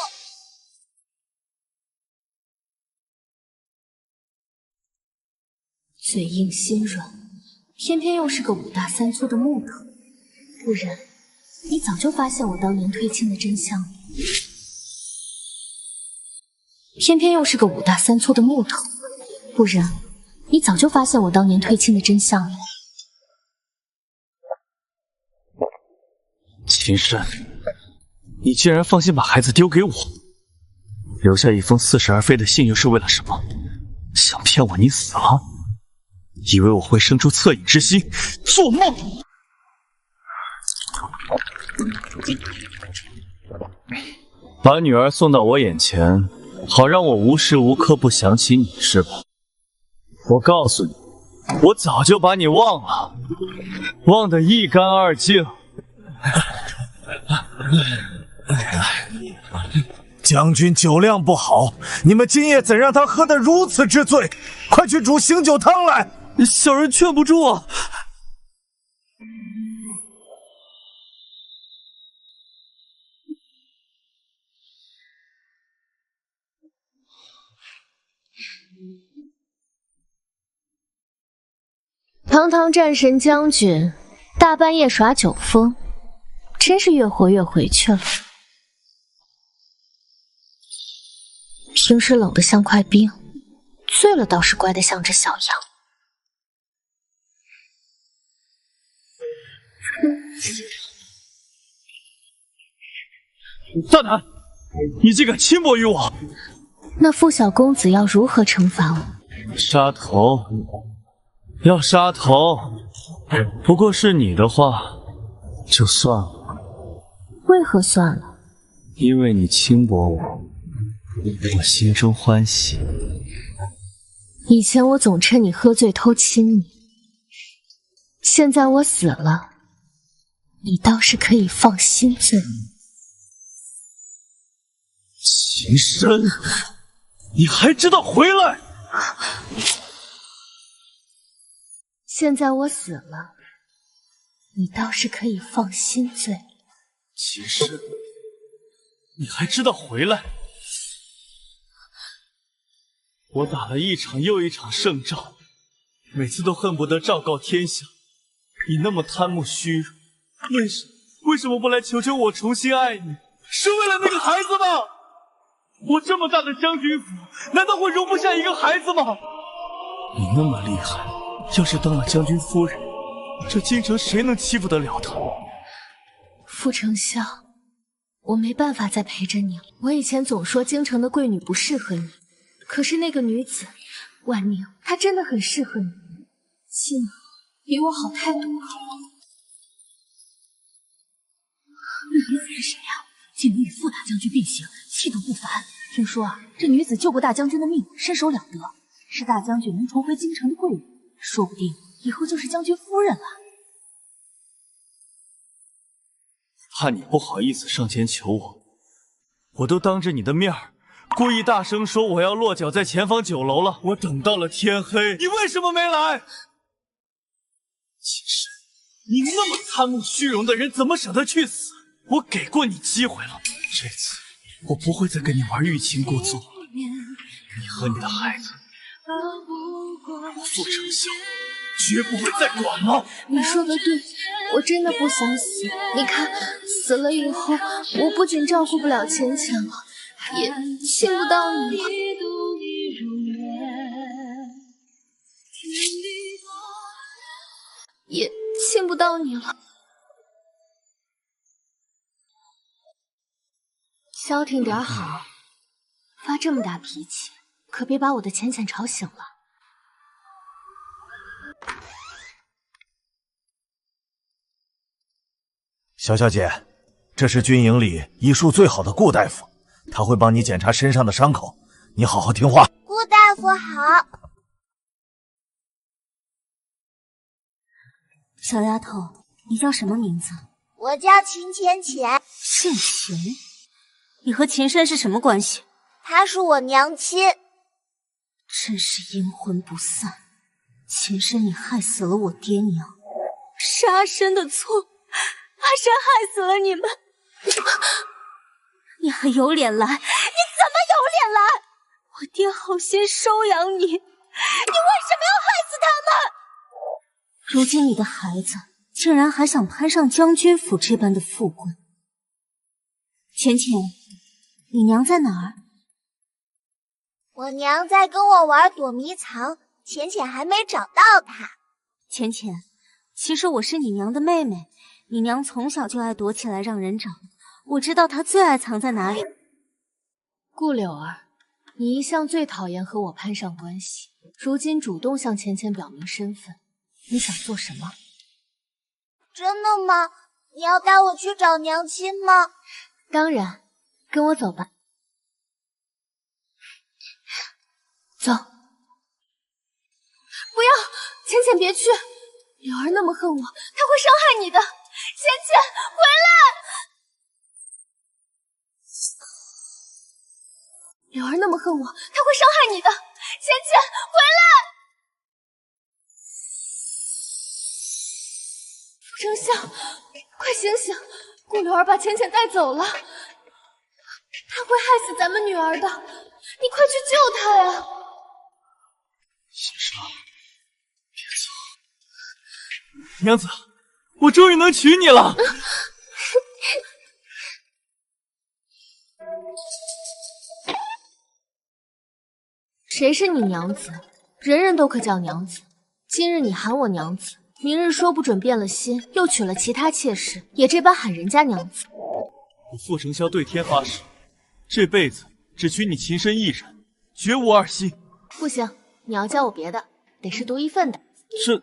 嘴硬心软，偏偏又是个5大3粗的木头，不然你早就发现我当年推亲的真相了。偏偏又是个5大3粗的木头，不然你早就发现我当年退亲的真相了。秦深，你竟然放心把孩子丢给我，留下一封似是而非的信又是为了什么？想骗我你死了？以为我会生出恻隐之心？做梦！把女儿送到我眼前，好让我无时无刻不想起你是吧？我告诉你，我早就把你忘了，忘得一干二净。将军酒量不好，你们今夜怎让他喝得如此之醉？快去煮醒酒汤来！小人劝不住啊！堂堂战神将军，大半夜耍酒疯，真是越活越回去了。平时冷得像块冰，醉了倒是乖得像只小羊。大胆！你竟敢轻薄于我！那傅小公子要如何惩罚我？杀头！要杀头！不过是你的话，就算了。为何算了？因为你轻薄我，我心中欢喜。以前我总趁你喝醉偷亲你，现在我死了，你倒是可以放心醉。秦深，你还知道回来？现在我死了，你倒是可以放心醉。秦深，你还知道回来？我打了一场又一场胜仗，每次都恨不得昭告天下。你那么贪慕虚荣，为什么不来求求我重新爱你？是为了那个孩子吗？我这么大的将军府，难道会容不下一个孩子吗？你那么厉害，要是当了将军夫人，这京城谁能欺负得了她？傅丞相，我没办法再陪着你了。我以前总说京城的贵女不适合你，可是那个女子婉宁，她真的很适合你，起码比我好太多了。那女子是谁呀？竟能与傅大将军并行，气度不凡。听说啊，这女子救过大将军的命，身手了得，是大将军能重回京城的贵人，说不定以后就是将军夫人了。怕你不好意思上前求我，我都当着你的面儿故意大声说我要落脚在前方酒楼了。我等到了天黑，你为什么没来？秦深，你那么贪慕虚荣的人，怎么舍得去死？我给过你机会了，这次我不会再跟你玩欲擒故纵了。你和你的孩子，我傅丞相绝不会再管了。你说的对，我真的不想死。你看，死了以后，我不仅照顾不了钱钱了，也亲不到你了。也亲不到你了。消停点好，发这么大脾气，可别把我的浅浅吵醒了。小姐，这是军营里医术最好的顾大夫，他会帮你检查身上的伤口，你好好听话。顾大夫好。小丫头，你叫什么名字？我叫秦浅浅。姓秦？你和秦深是什么关系？她是我娘亲。真是阴魂不散！秦深，你害死了我爹娘，是阿深的错，阿深害死了你们。你还有脸来？你怎么有脸来？我爹好心收养你，你为什么要害死他们？如今你的孩子竟然还想攀上将军府这般的富贵。浅浅，你娘在哪儿？我娘在跟我玩躲迷藏，浅浅还没找到他。浅浅，其实我是你娘的妹妹，你娘从小就爱躲起来让人找，我知道她最爱藏在哪里。顾柳儿，你一向最讨厌和我攀上关系，如今主动向浅浅表明身份，你想做什么？真的吗？你要带我去找娘亲吗？当然，跟我走吧。走。不要，浅浅别去，柳儿那么恨我，她会伤害你的。浅浅，回来！柳儿那么恨我，她会伤害你的。浅浅，回来！傅丞相，快醒醒！顾柳儿把浅浅带走了，她会害死咱们女儿的，你快去救她呀！先生，别走。娘子，我终于能娶你了。谁是你娘子？人人都可叫娘子。今日你喊我娘子，明日说不准变了心，又娶了其他妾室，也这般喊人家娘子。我傅承霄对天发誓，这辈子只娶你情深一人，绝无二心。不行，你要叫我别的，得是独一份的。这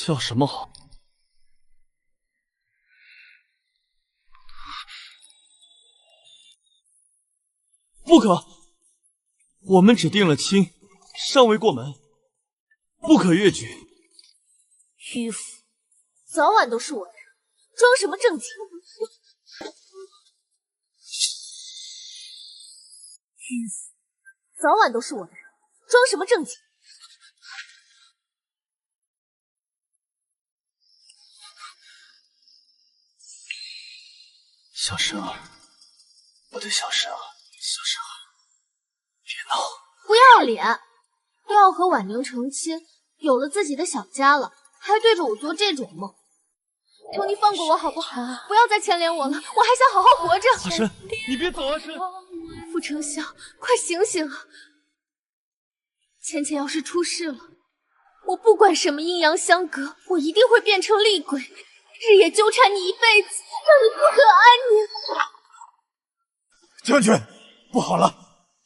叫什么好？不可！我们只定了亲，尚未过门，不可越矩。迂腐，早晚都是我的人，装什么正经？迂腐，早晚都是我的人，装什么正经？小蛇儿，我的小蛇儿，小蛇儿，别闹！不要脸！都要和婉宁成亲，有了自己的小家了，还对着我做这种梦。求你放过我好不好？不要再牵连我了，我还想好好活着。阿深，你别走，阿深！傅承霄，快醒醒啊！浅浅要是出事了，我不管什么阴阳相隔，我一定会变成厉鬼，日夜纠缠你一辈子，让你不得安宁。将军，不好了，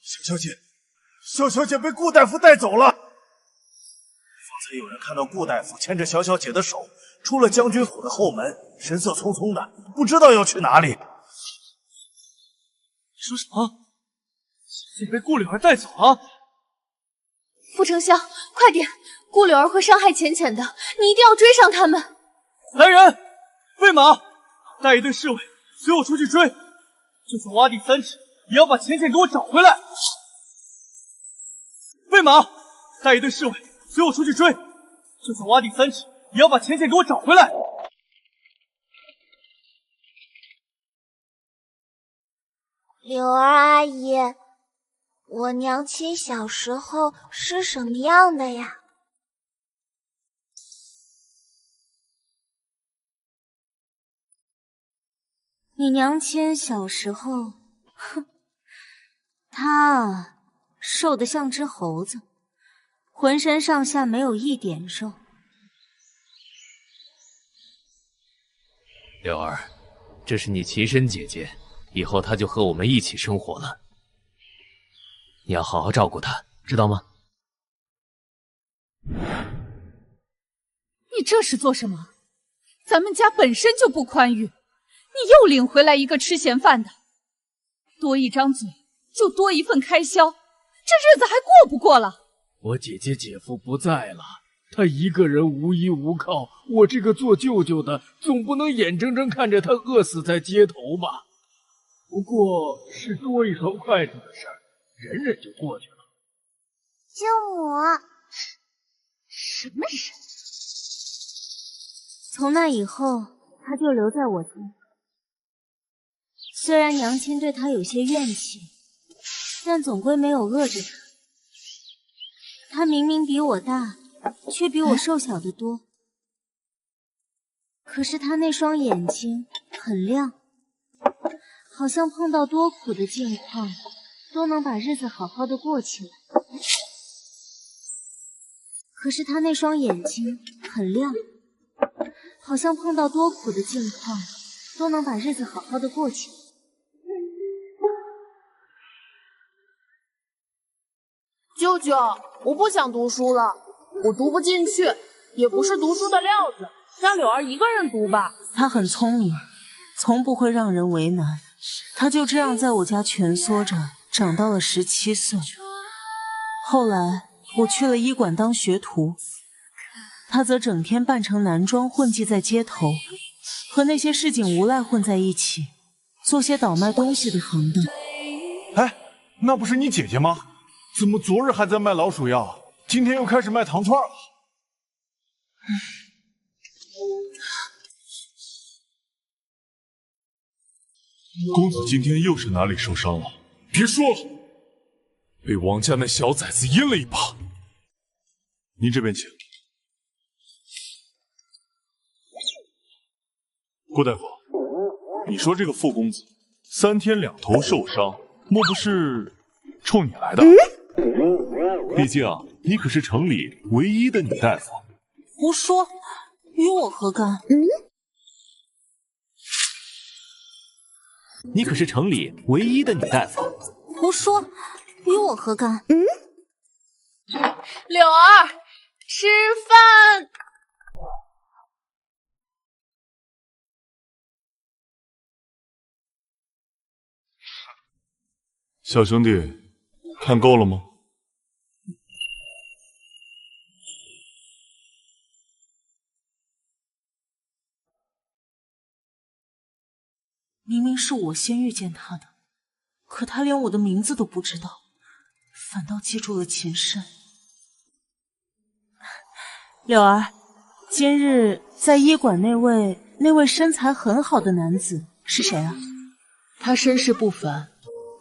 小小姐被顾大夫带走了。方才有人看到顾大夫牵着小小姐的手出了将军府的后门，神色匆匆的，不知道要去哪里。你说什么？小姐被顾柳儿带走了？傅承霄，快点！顾柳儿会伤害浅浅的，你一定要追上他们。来人，喂马，带一队侍卫随我出去追，就算挖地3尺，也要把浅浅给我找回来。喂马，带一队侍卫随我出去追，就算挖地3尺，也要把浅浅给我找回来。柳儿阿姨，我娘亲小时候是什么样的呀？你娘亲小时候，哼，她啊，瘦得像只猴子，浑身上下没有一点肉。柳儿，这是你亲生姐姐，以后她就和我们一起生活了，你要好好照顾她，知道吗？你这是做什么？咱们家本身就不宽裕，你又领回来一个吃闲饭的，多一张嘴就多一份开销，这日子还过不过了？我姐姐姐夫不在了，他一个人无依无靠，我这个做舅舅的总不能眼睁睁看着他饿死在街头吧？不过是多一双筷子的事儿，忍忍就过去了。舅母，什么人？从那以后，他就留在我家。虽然娘亲对他有些怨气，但总归没有饿着他。他明明比我大，却比我瘦小得多。可是他那双眼睛很亮，好像碰到多苦的境况，都能把日子好好的过起来。可是他那双眼睛很亮，好像碰到多苦的境况都能把日子好好的过去。舅舅，我不想读书了，我读不进去，也不是读书的料子，让柳儿一个人读吧。她很聪明，从不会让人为难。她就这样在我家蜷缩着，长到了17岁。后来我去了医馆当学徒，她则整天扮成男装混迹在街头，和那些市井无赖混在一起，做些倒卖东西的行当。哎，那不是你姐姐吗？怎么昨日还在卖老鼠药，今天又开始卖糖串了？公子今天又是哪里受伤了？别说了，被王家那小崽子阴了一把。您这边请。顾大夫，你说这个傅公子3天2头受伤，莫不是冲你来的？毕竟你可是城里唯一的女大夫。胡说，与我何干？你可是城里唯一的女大夫。胡说，与我何干？柳儿，吃饭。小兄弟，看够了吗？明明是我先遇见他的，可他连我的名字都不知道，反倒记住了秦深。柳儿，今日在医馆那位身材很好的男子是谁啊？他身世不凡，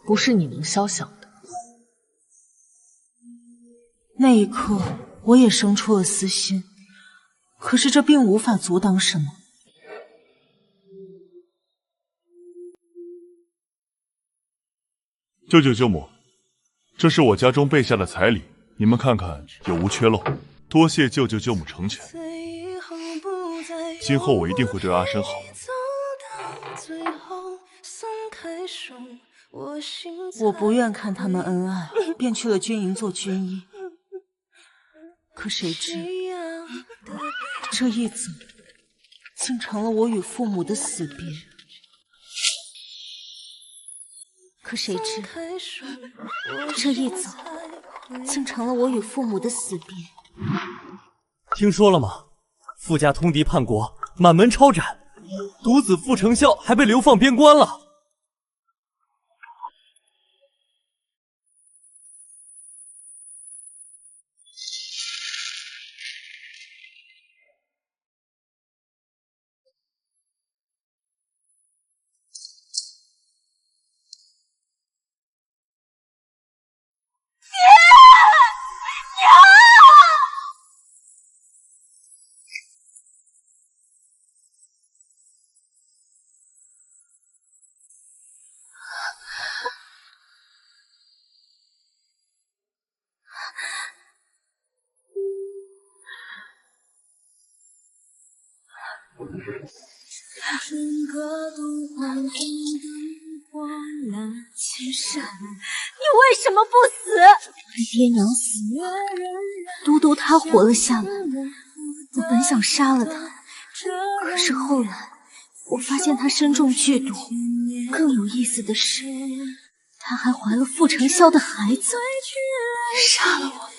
不是你能肖想的。那一刻，我也生出了私心，可是这并无法阻挡什么。舅舅舅母，这是我家中备下的彩礼，你们看看有无缺漏。多谢舅舅舅母成全，今后我一定会对阿深好。我不愿看他们恩爱，便去了军营做军医。可谁知这一走，竟成了我与父母的死别。可谁知这一走，竟成了我与父母的死别。听说了吗？傅家通敌叛国，满门抄斩，独子傅成孝还被流放边关了。秦深，你为什么不死？俺爹娘死了，独独他活了下来。我本想杀了他，可是后来我发现他身中剧毒，更有意思的是，他还怀了傅成孝的孩子。杀了我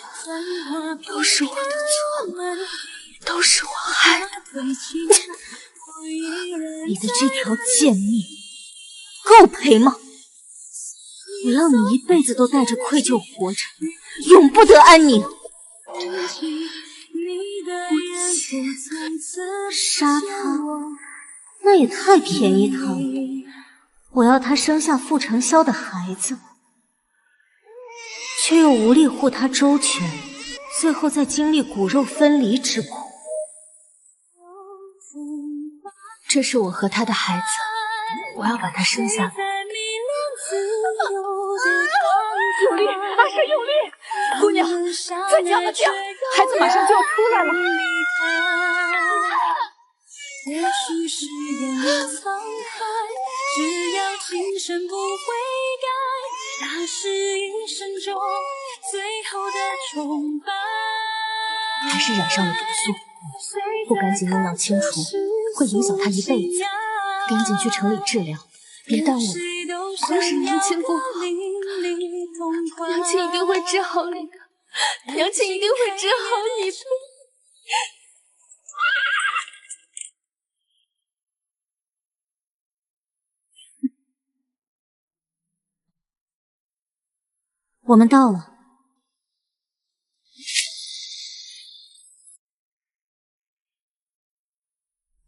们，都是我的错，都是我害的。你的这条贱命够赔吗？我要你一辈子都带着愧疚活着，永不得安宁。杀他，那也太便宜他了。我要他生下傅成孝的孩子，却又无力护他周全，最后再经历骨肉分离之苦。这是我和他的孩子，我要把他生下来。用力，阿深用力！姑娘，再这样不行，孩子马上就要出来了。也许是眼里沧海，只要今生不悔改，那是一生中最后的崇拜。还是染上了毒素，不赶紧用药清除，会影响他一辈子。赶紧去城里治疗，别耽误了。要是娘亲不好，娘亲一定会治好你的，娘亲一定会治好你的。我们到了。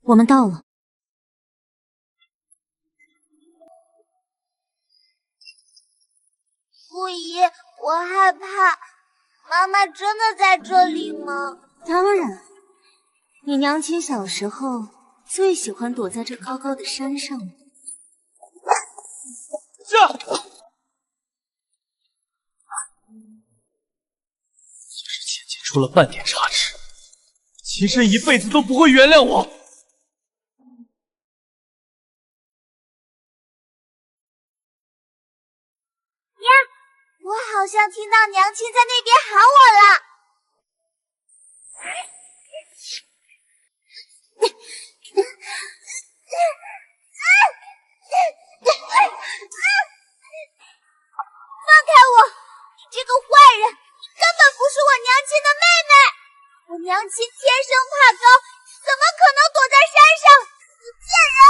我们到了。傅姨，我害怕，妈妈真的在这里吗？当然，你娘亲小时候最喜欢躲在这高高的山上了。就是浅浅出了半点差池，齐深一辈子都不会原谅我。我好像听到娘亲在那边喊我了。放开我！你这个坏人，你根本不是我娘亲的妹妹。我娘亲天生怕高，怎么可能躲在山上？你贱人！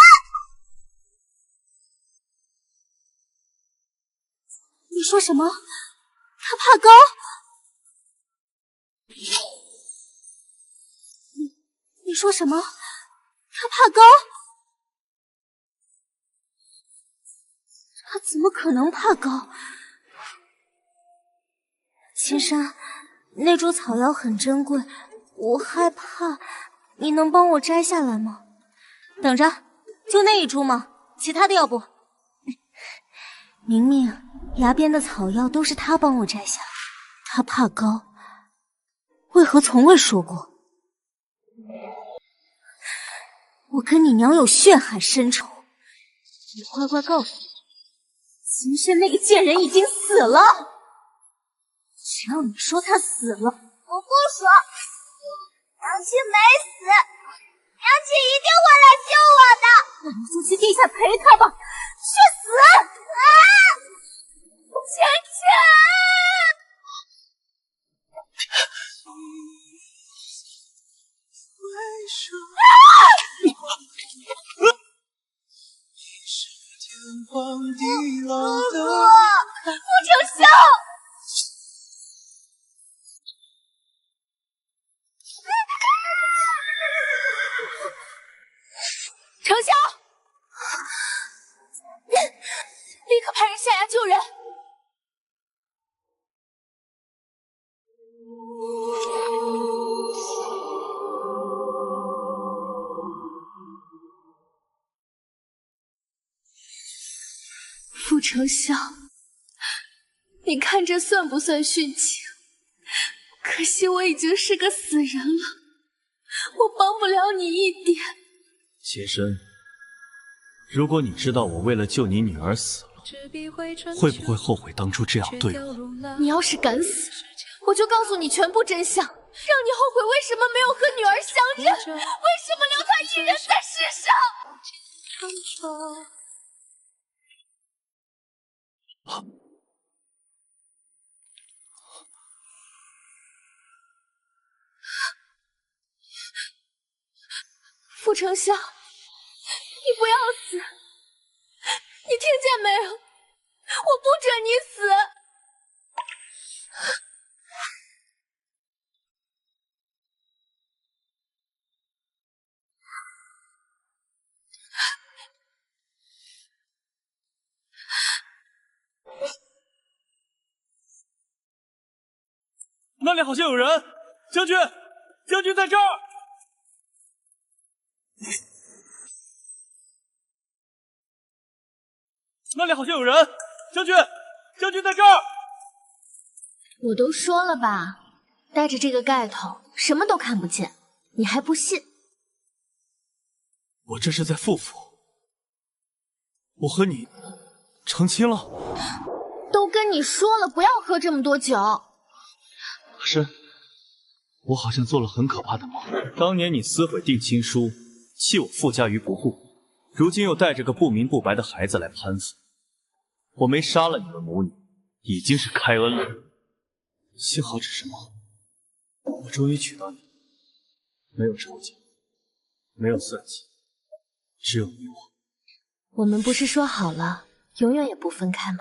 你说什么？他怕高？你说什么？他怕高？他怎么可能怕高？青山，那株草药很珍贵，我害怕，你能帮我摘下来吗？等着，就那一株吗？其他的要不？明明崖边的草药都是他帮我摘下，他怕高，为何从未说过？我跟你娘有血海深仇，你乖乖告诉我，秦轩那个贱人已经死了。只要你说他死了，我不说，娘亲没死，娘亲一定会来救我的。那你就去地下陪他吧，去死！啊！芊芊！傅丞相，丞相，立刻派人下崖救人。傅丞相，你看这算不算殉情？可惜我已经是个死人了，我帮不了你一点。秦深，如果你知道我为了救你女儿死了，会不会后悔当初这样对我？你要是敢死，我就告诉你全部真相，让你后悔为什么没有和女儿相认，为什么留她一人在世上。傅丞相，你不要死！你听见没有？我不准你死！那里好像有人，将军，将军在这儿。那里好像有人，将军，将军在这儿。我都说了吧，戴着这个盖头，什么都看不见，你还不信？我这是在复符，我和你成亲了。都跟你说了，不要喝这么多酒。阿深，我好像做了很可怕的梦。当年你撕毁定亲书，弃我傅家于不顾，如今又带着个不明不白的孩子来攀附。我没杀了你们母女，已经是开恩了。幸好只是梦，我终于娶到你，没有仇家，没有算计，只有你我。我们不是说好了，永远也不分开吗？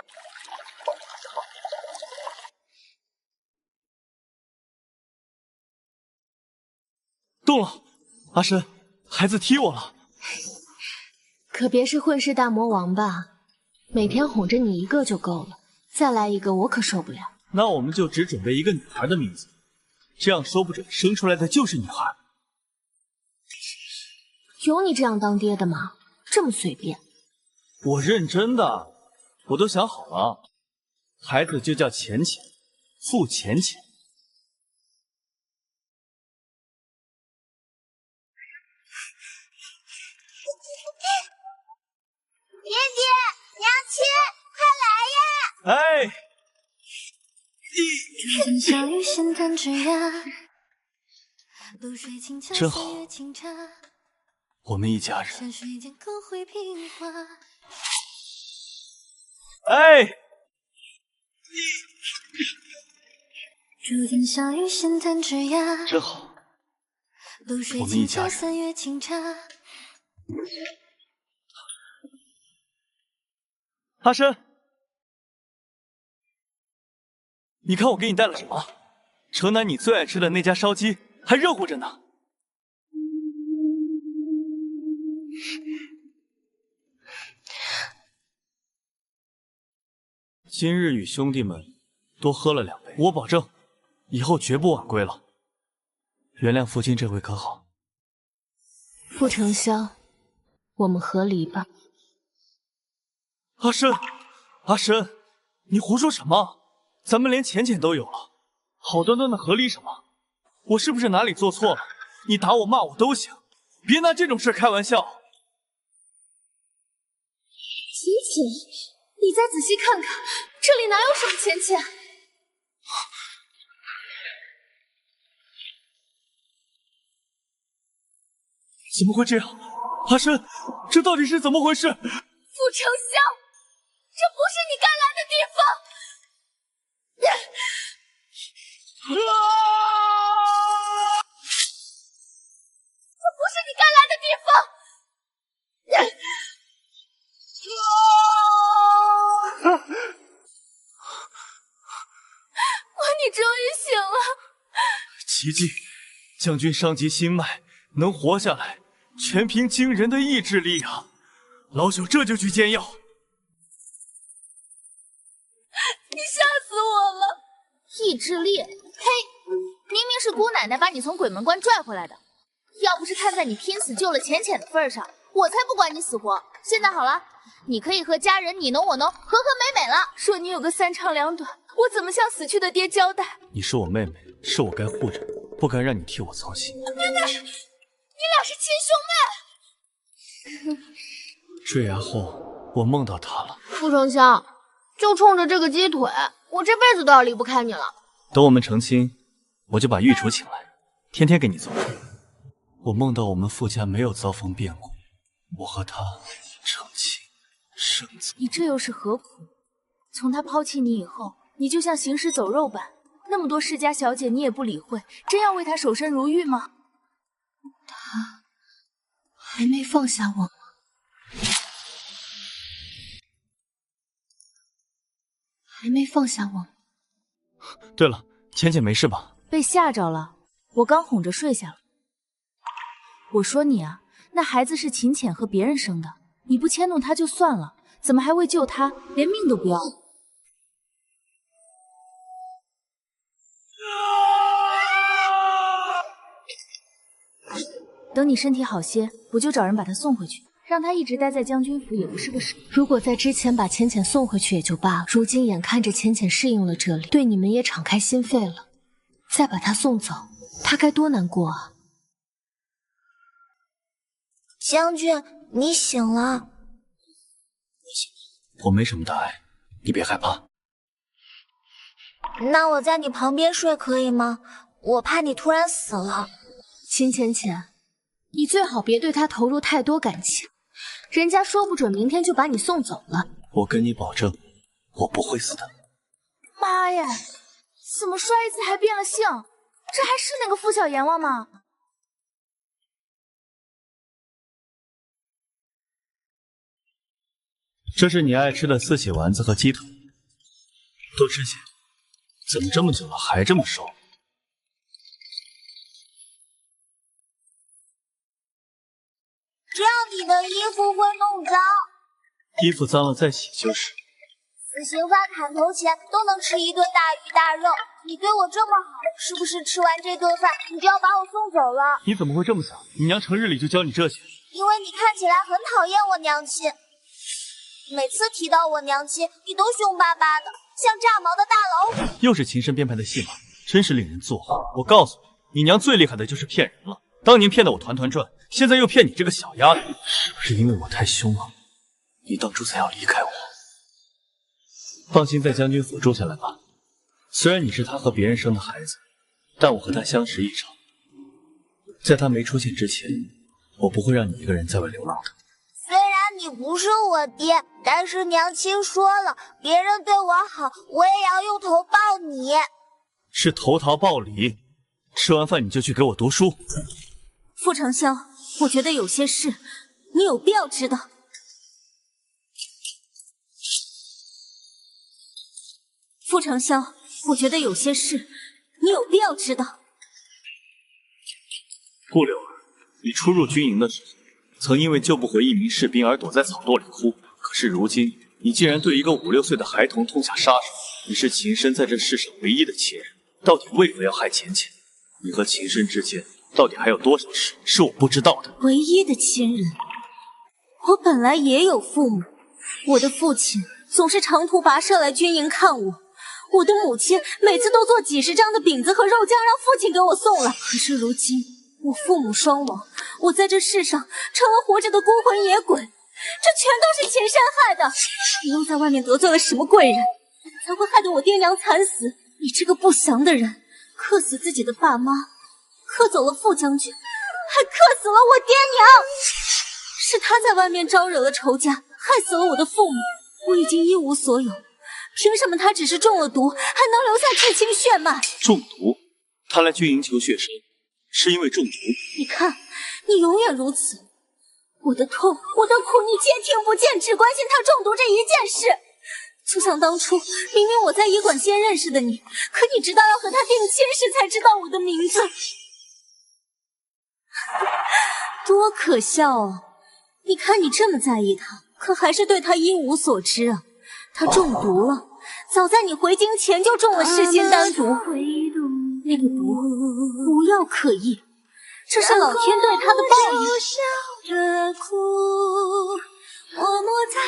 动了，阿深，孩子踢我了。可别是混世大魔王吧？每天哄着你一个就够了，再来一个我可受不了。那我们就只准备一个女孩的名字，这样说不准生出来的就是女孩。有你这样当爹的吗？这么随便？我认真的，我都想好了，孩子就叫浅浅，傅浅浅。爹爹，娘亲，快来呀！哎，真好，我们一家人。哎，真好，我们一家人。阿深，你看我给你带了什么？城南你最爱吃的那家烧鸡还热乎着呢。今日与兄弟们多喝了2杯，我保证以后绝不晚归了。原谅父亲这回可好？傅承霄，我们和离吧。阿深，阿深，你胡说什么？咱们连浅浅都有了，好端端的和离什么？我是不是哪里做错了？你打我骂我都行，别拿这种事开玩笑。浅浅，你再仔细看看，这里哪有什么浅浅？怎么会这样？阿深，这到底是怎么回事？傅承霄，这不是你该来的地方！这不是你该来的地方！你终于醒了！奇迹，将军伤及心脉，能活下来，全凭惊人的意志力啊！老朽这就去煎药。你吓死我了！意志力？呸！明明是姑奶奶把你从鬼门关拽回来的，要不是看在你拼死救了浅浅的份上，我才不管你死活。现在好了，你可以和家人你侬我侬，和和美美了。说你有个3长2短，我怎么向死去的爹交代？你是我妹妹，是我该护着，不该让你替我操心。你俩是亲兄妹。坠崖后，我梦到他了。傅承霄，就冲着这个鸡腿，我这辈子都要离不开你了。等我们成亲，我就把御厨请来，天天给你做。我梦到我们傅家没有遭逢变故，我和他成亲生子。你这又是何苦？从他抛弃你以后，你就像行尸走肉般，那么多世家小姐你也不理会，真要为他守身如玉吗？他还没放下我吗？还没放下我。对了，浅浅没事吧？被吓着了，我刚哄着睡下了。我说你啊，那孩子是秦浅和别人生的，你不迁怒他就算了，怎么还为救他连命都不要？等你身体好些，我就找人把他送回去。让他一直待在将军府也不是个事。如果在之前把浅浅送回去也就罢了，如今眼看着浅浅适应了这里，对你们也敞开心扉了，再把他送走，他该多难过啊！将军，你醒了。我没什么大碍，你别害怕。那我在你旁边睡可以吗？我怕你突然死了。秦浅浅，你最好别对他投入太多感情，人家说不准明天就把你送走了。我跟你保证，我不会死的。妈呀，怎么摔一次还变了性？这还是那个傅小阎王吗？这是你爱吃的四喜丸子和鸡腿，多吃些。怎么这么久了还这么瘦？这样你的衣服会弄脏。衣服脏了再洗就是。死刑犯砍头前都能吃一顿大鱼大肉，你对我这么好，是不是吃完这顿饭你就要把我送走了？你怎么会这么想？你娘成日里就教你这些？因为你看起来很讨厌我娘亲，每次提到我娘亲，你都凶巴巴的，像炸毛的大老虎。又是秦深编排的戏码，真是令人作呕。我告诉你，你娘最厉害的就是骗人了。当年骗得我团团转，现在又骗你这个小丫头，是不是因为我太凶了？你当初才要离开我。放心在将军府住下来吧。虽然你是他和别人生的孩子，但我和他相识一场。在他没出现之前，我不会让你一个人在外流浪的。虽然你不是我爹，但是娘亲说了，别人对我好，我也要用头报你。是投桃报李。吃完饭你就去给我读书。傅承霄，我觉得有些事你有必要知道。傅承霄，我觉得有些事你有必要知道。顾柳儿，你初入军营的时候，曾因为救不回一名士兵而躲在草垛里哭。可是如今，你竟然对一个5、6岁的孩童痛下杀手。你是秦深在这世上唯一的亲人，到底为何要害浅浅？你和秦深之间到底还有多少事是我不知道的？唯一的亲人，我本来也有父母，我的父亲总是长途跋涉来军营看我。我的母亲每次都做几十张的饼子和肉酱让父亲给我送来，可是如今我父母双亡，我在这世上成了活着的孤魂野鬼，这全都是秦深害的。你又在外面得罪了什么贵人，才会害得我爹娘惨死？你这个不祥的人，克死自己的爸妈，克走了傅将军，还克死了我爹娘。是他在外面招惹了仇家，害死了我的父母，我已经一无所有。凭什么他只是中了毒，还能留下至亲血脉？中毒？他来军营求血身，是因为中毒？你看，你永远如此。我的痛，我的苦，你皆听不见，只关心他中毒这一件事。就像当初，明明我在医馆先认识的你，可你直到要和他定亲时才知道我的名字，多可笑啊！你看你这么在意他，可还是对他一无所知啊。他中毒了，早在你回京前就中了噬心丹毒，那个毒无药可医，这是老天对他的报应。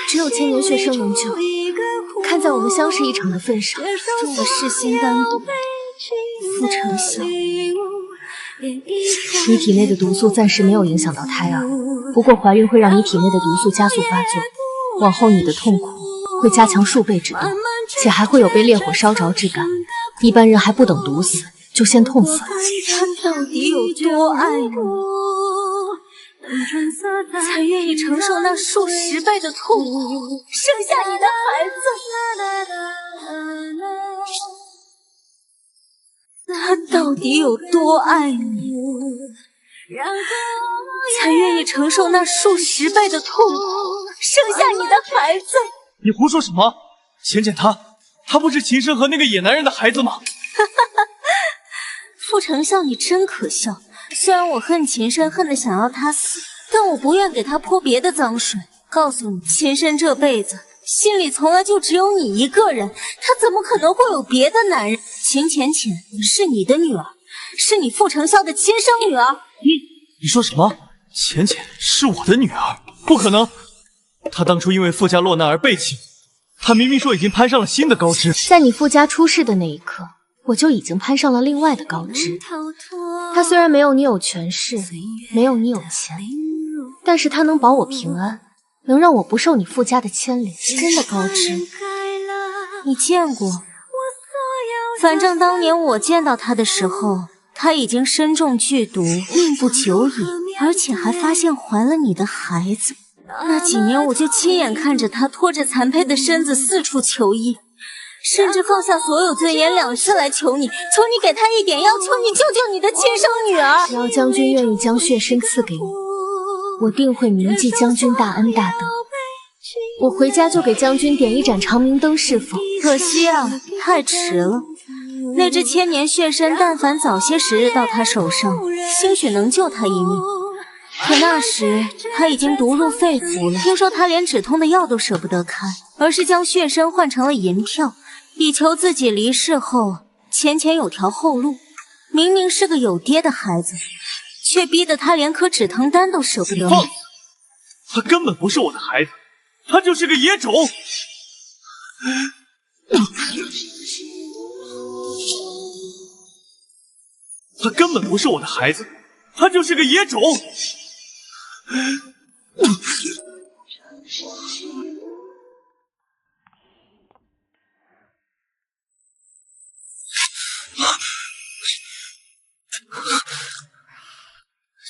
只有千年血生能救，看在我们相识一场的份上，中了噬心丹毒，傅承霄，你体内的毒素暂时没有影响到胎儿，不过怀孕会让你体内的毒素加速发作，往后你的痛苦会加强数倍之多，且还会有被烈火烧着之感。一般人还不等毒死，就先痛死了。他到底有多爱你，才愿意承受那数10倍的痛苦，生下你的孩子？他到底有多爱你，才愿意承受那数10倍的痛苦，生下你的孩子？你胡说什么？浅浅他不是秦深和那个野男人的孩子吗？傅承霄，你真可笑。虽然我恨秦深，恨得想要他死，但我不愿给他泼别的脏水。告诉你，秦深这辈子心里从来就只有你一个人，他怎么可能会有别的男人？秦浅浅是你的女儿，是你傅承霄的亲生女儿。你说什么？浅浅是我的女儿？不可能！他当初因为傅家落难而背弃我，他明明说已经攀上了新的高枝。在你傅家出事的那一刻，我就已经攀上了另外的高枝。他虽然没有你有权势，没有你有钱，但是他能保我平安，能让我不受你傅家的牵连。真的高枝，你见过？反正当年我见到他的时候，他已经身中剧毒，命不久矣，而且还发现怀了你的孩子。那几年我就亲眼看着他拖着残废的身子四处求医，甚至放下所有尊严2次来求你给他一点药，求你救救你的亲生女儿。只要将军愿意将血参赐给我，我定会铭记将军大恩大德。我回家就给将军点一盏长明灯，是否？可惜啊，太迟了。那只千年血参，但凡早些时日到他手上，兴许能救他一命。可那时他已经毒入肺腑了，听说他连止痛的药都舍不得开，而是将血参换成了银票，以求自己离世后浅浅有条后路。明明是个有爹的孩子，却逼得他连颗止疼丹都舍不得买。他根本不是我的孩子，他就是个野种。他根本不是我的孩子，他就是个野种。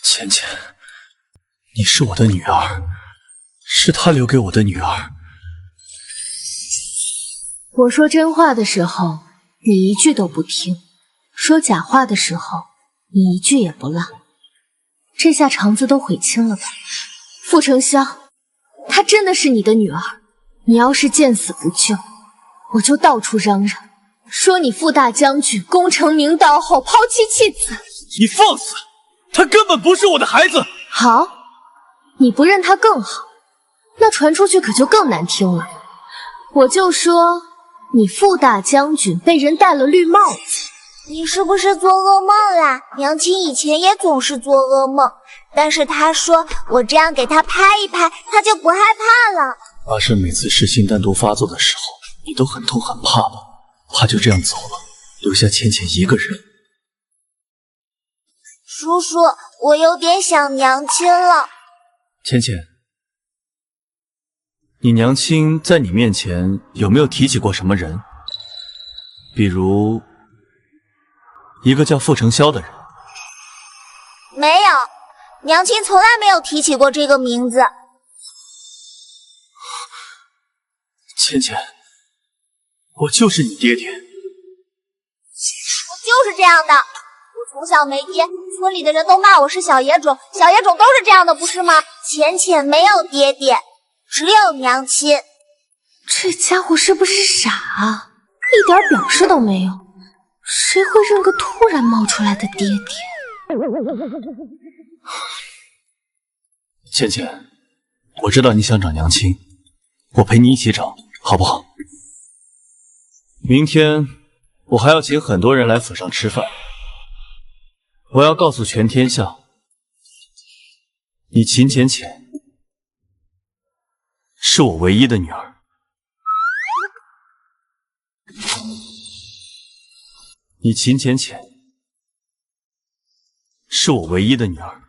浅浅，你是我的女儿，是他留给我的女儿。我说真话的时候，你一句都不听；说假话的时候，你一句也不落。这下肠子都悔青了吧？傅承霄，她真的是你的女儿，你要是见死不救，我就到处嚷嚷，说你傅大将军功成名道后抛妻弃子。你放肆！她根本不是我的孩子。好，你不认她更好，那传出去可就更难听了。我就说你傅大将军被人戴了绿帽子。你是不是做噩梦啦？娘亲以前也总是做噩梦，但是她说我这样给她拍一拍，她就不害怕了。阿胜每次噬心丹毒发作的时候，你都很痛很怕吧？怕就这样走了，留下浅浅一个人。叔叔，我有点想娘亲了。浅浅，你娘亲在你面前有没有提起过什么人？比如一个叫傅承霄的人。没有，娘亲从来没有提起过这个名字。浅浅，我就是你爹爹。我就是这样的，我从小没爹，村里的人都骂我是小野种，小野种都是这样的，不是吗？浅浅没有爹爹，只有娘亲。这家伙是不是傻啊？一点表示都没有。谁会认个突然冒出来的爹爹？浅浅，我知道你想找娘亲，我陪你一起找，好不好？明天我还要请很多人来府上吃饭，我要告诉全天下，你秦浅浅是我唯一的女儿。你秦浅浅是我唯一的女儿。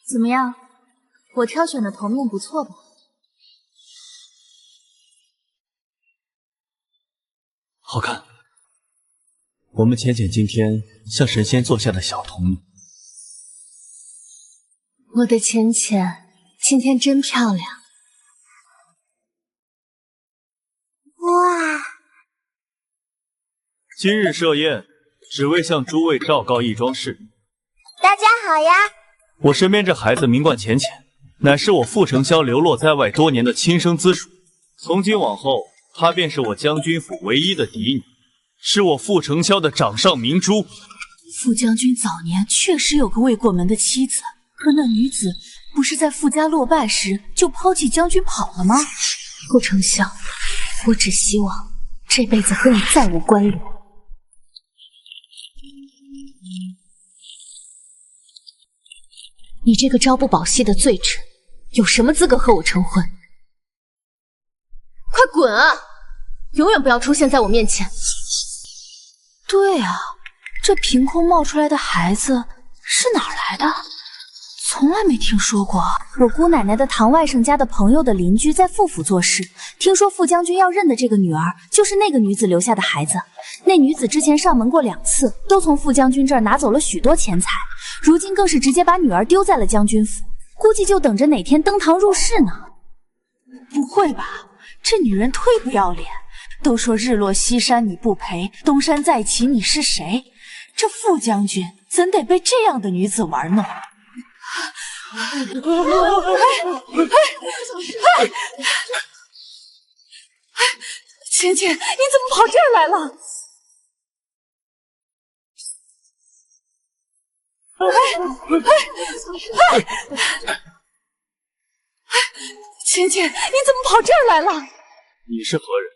怎么样？我挑选的头面不错吧？好看。我们浅浅今天像神仙座下的小童女。我的浅浅今天真漂亮。哇！今日设宴，只为向诸位昭告一桩事。大家好呀！我身边这孩子名唤浅浅，乃是我傅承霄流落在外多年的亲生资属。从今往后，她便是我将军府唯一的嫡女，是我傅承霄的掌上明珠。傅将军早年确实有个未过门的妻子，可那女子不是在傅家落败时就抛弃将军跑了吗？顾丞相，我只希望这辈子和你再无关联。你这个朝不保夕的罪臣，有什么资格和我成婚？快滚啊！永远不要出现在我面前。对啊，这凭空冒出来的孩子是哪儿来的？从来没听说过。我姑奶奶的堂外甥家的朋友的邻居在傅府做事，听说傅将军要认的这个女儿就是那个女子留下的孩子。那女子之前上门过2次，都从傅将军这儿拿走了许多钱财，如今更是直接把女儿丢在了将军府，估计就等着哪天登堂入室呢。不会吧，这女人忒不要脸！都说日落西山你不陪，东山再起你是谁？这傅将军怎得被这样的女子玩弄？浅浅，你怎么跑这儿来了？浅浅，你怎么跑这儿来了？你是何人？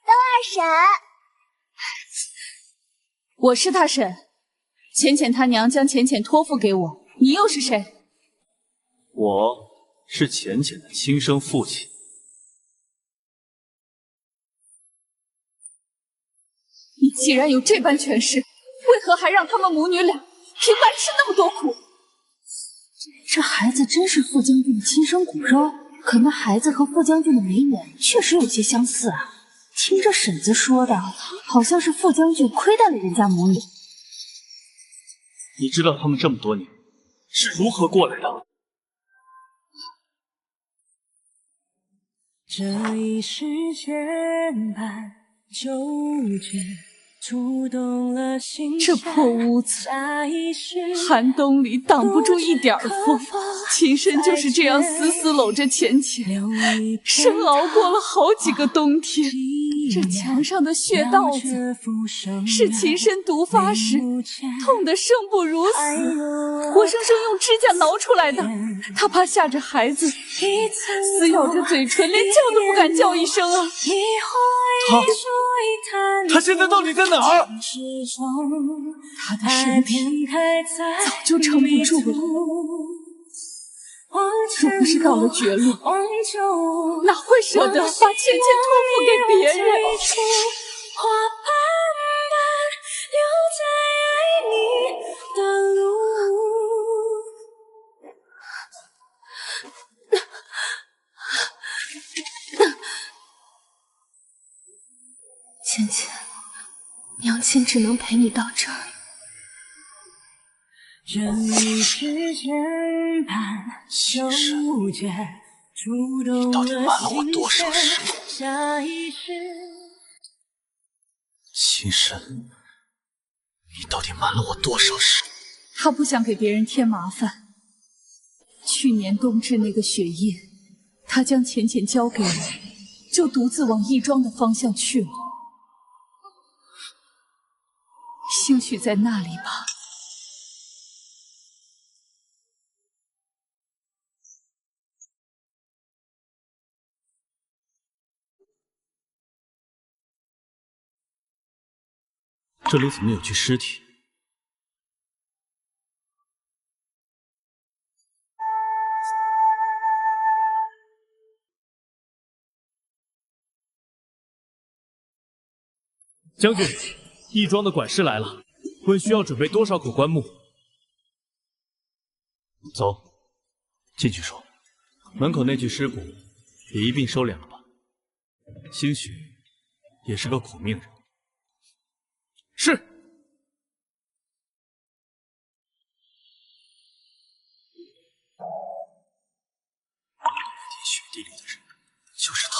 邓二婶，我是大婶，浅浅她娘将浅浅托付给我，你又是谁？我是浅浅的亲生父亲。你既然有这般权势，为何还让他们母女俩平白吃那么多苦？这孩子真是傅将军的亲生骨肉，可那孩子和傅将军的眉眼确实有些相似啊。听这婶子说的，好像是傅将军亏待了人家母女。你知道他们这么多年是如何过来的？这一世间般纠结，触动了心这破屋子，寒冬里挡不住一点风。秦深就是这样死死搂着浅浅，深熬过了好几个冬天。这墙上的血道子是秦深毒发时痛得生不如死，活生生用指甲挠出来的。他怕吓着孩子，死咬着嘴唇，连叫都不敢叫一声啊！他现在到底在哪儿？他的身体早就撑不住了。若不是到了绝路，哪会舍得把浅浅托付给别人？浅浅，娘亲只能陪你到这儿。这一世间般纠结，触动了心弦。下一世，秦深，你到底瞒了我多少事？他不想给别人添麻烦。去年冬至那个雪夜，他将浅浅交给我，就独自往义庄的方向去了。兴许在那里吧。这里怎么有具尸体？将军，义庄的管事来了，问需要准备多少口棺木。走，进去说。门口那具尸骨也一并收敛了吧？兴许也是个苦命人。是。冰天雪地里的人，就是他。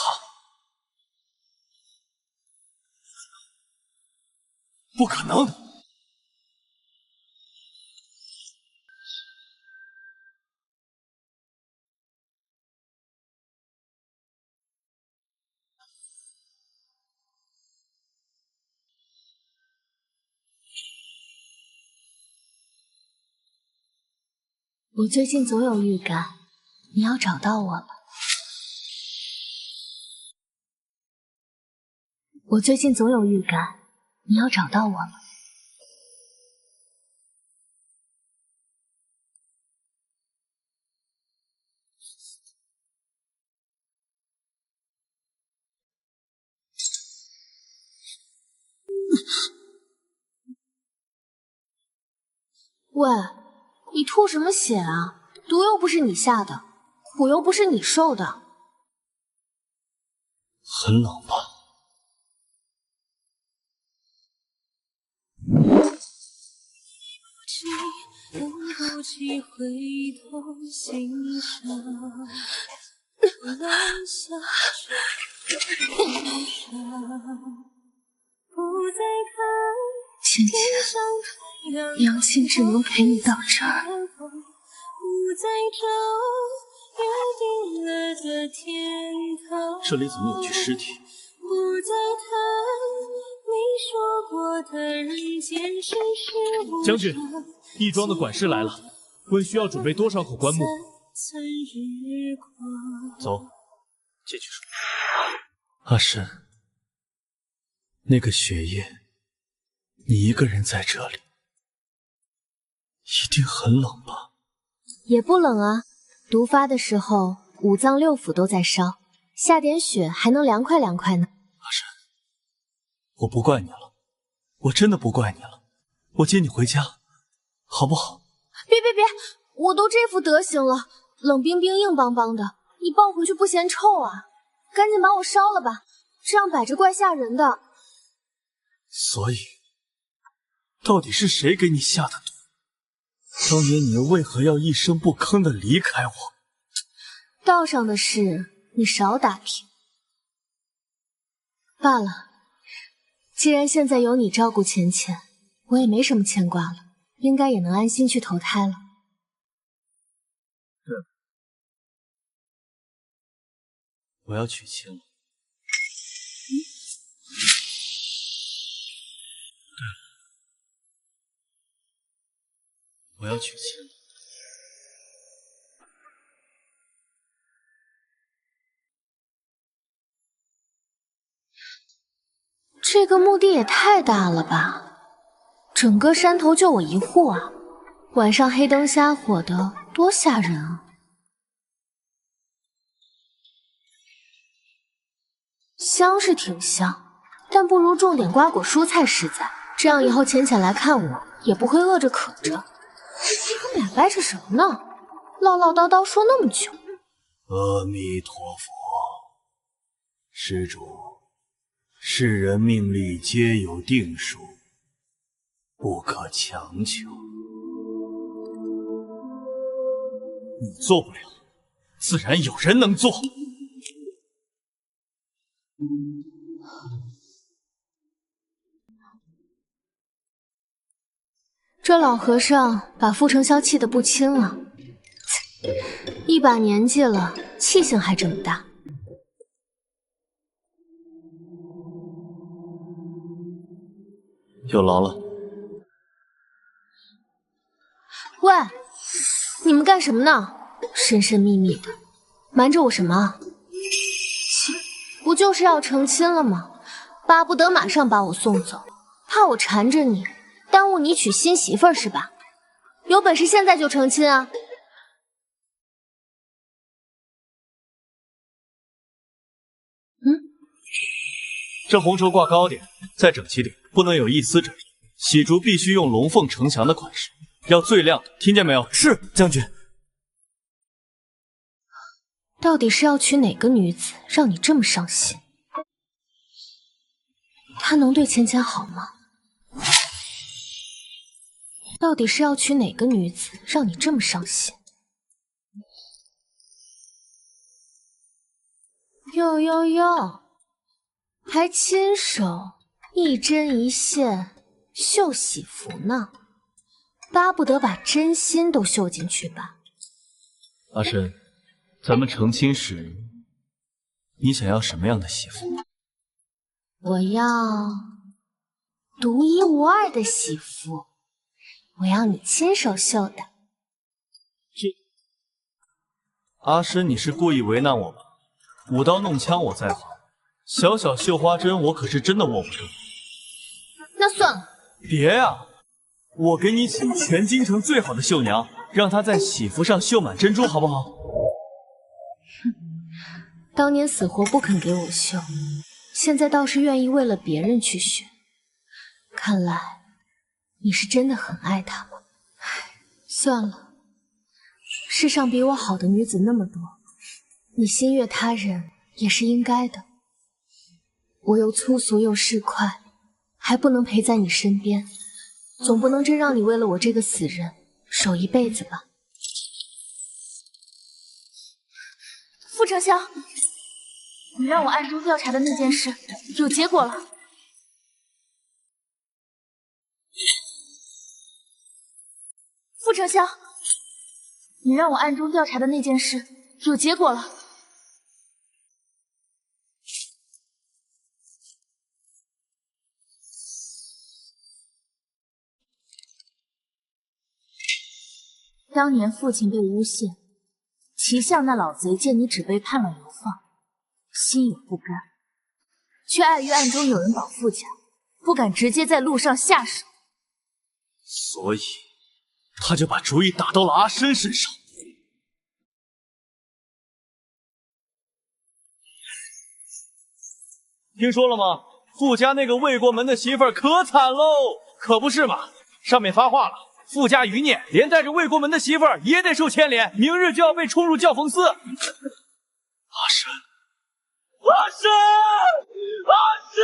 不可能！我最近总有预感，你要找到我了。我最近总有预感，你要找到我了。喂，你吐什么血啊？毒又不是你下的，苦又不是你受的。很冷吧？等不及回头欣赏，乱下去上，不再看芊芊，娘亲只能陪你到这儿。不再找约定了的天堂，这里怎么有具尸体？不再谈你说过的人间世事无常。将军，义庄的管事来了，问需要准备多少口棺木。走，进去说。阿深，那个雪夜，你一个人在这里，一定很冷吧？也不冷啊，毒发的时候五脏六腑都在烧，下点雪还能凉快凉快呢。阿深，我不怪你了，我真的不怪你了，我接你回家，好不好？别，我都这副德行了，冷冰冰硬邦邦的，你抱回去不嫌臭啊？赶紧把我烧了吧，这样摆着怪吓人的。所以，到底是谁给你下的毒？当年你又为何要一声不吭的离开我？道上的事你少打听。罢了，既然现在有你照顾芊芊，我也没什么牵挂了，应该也能安心去投胎了。对了，我要娶亲了。对了，我要娶亲了。这个墓地也太大了吧，整个山头就我一户啊，晚上黑灯瞎火的，多吓人啊！香是挺香，但不如种点瓜果蔬菜实在，这样以后芊芊来看我也不会饿着渴着。他们俩掰扯什么呢？唠唠叨叨说那么久。阿弥陀佛，施主。世人命力皆有定数，不可强求。你做不了，自然有人能做。这老和尚把傅承霄气得不轻啊！一把年纪了，气性还这么大。有劳了。喂，你们干什么呢？神神秘秘的，瞒着我什么啊？不就是要成亲了吗？巴不得马上把我送走，怕我缠着你，耽误你娶新媳妇儿是吧？有本事现在就成亲啊！这红绸挂高点，再整齐点，不能有一丝褶。喜烛必须用龙凤呈祥的款式，要最亮的，听见没有？是，将军。到底是要娶哪个女子，让你这么伤心？她能对芊芊好吗？到底是要娶哪个女子，让你这么伤心？哟，还亲手一针一线绣喜服呢，巴不得把真心都绣进去吧。阿深，咱们成亲时，你想要什么样的媳妇？我要独一无二的媳妇，我要你亲手绣的。这阿深，你是故意为难我吧？舞刀弄枪我在行，小小绣花针我可是真的握不住。那算了。别呀，我给你请全京城最好的绣娘，让她在喜服上绣满珍珠，好不好？哼，当年死活不肯给我绣，现在倒是愿意为了别人去学。看来你是真的很爱他吗？唉，算了，世上比我好的女子那么多，你心悦他人也是应该的。我又粗俗又市侩，还不能陪在你身边，总不能真让你为了我这个死人守一辈子吧？傅承霄，你让我暗中调查的那件事有结果了。傅承霄，你让我暗中调查的那件事有结果了。当年父亲被诬陷，齐相那老贼见你只被判了流放，心有不甘，却碍于暗中有人保傅家，不敢直接在路上下手，所以他就把主意打到了阿深身上。听说了吗？傅家那个未过门的媳妇儿可惨喽！可不是嘛，上面发话了，傅家余孽连带着未过门的媳妇儿也得受牵连，明日就要被冲入教逢寺。阿深，阿深，阿深！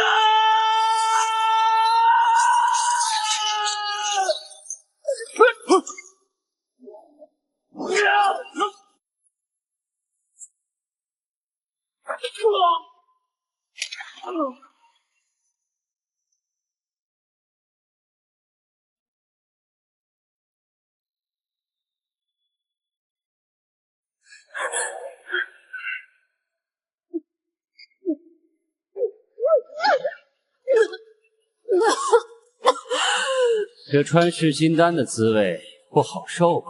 这穿噬心丹的滋味不好受吧？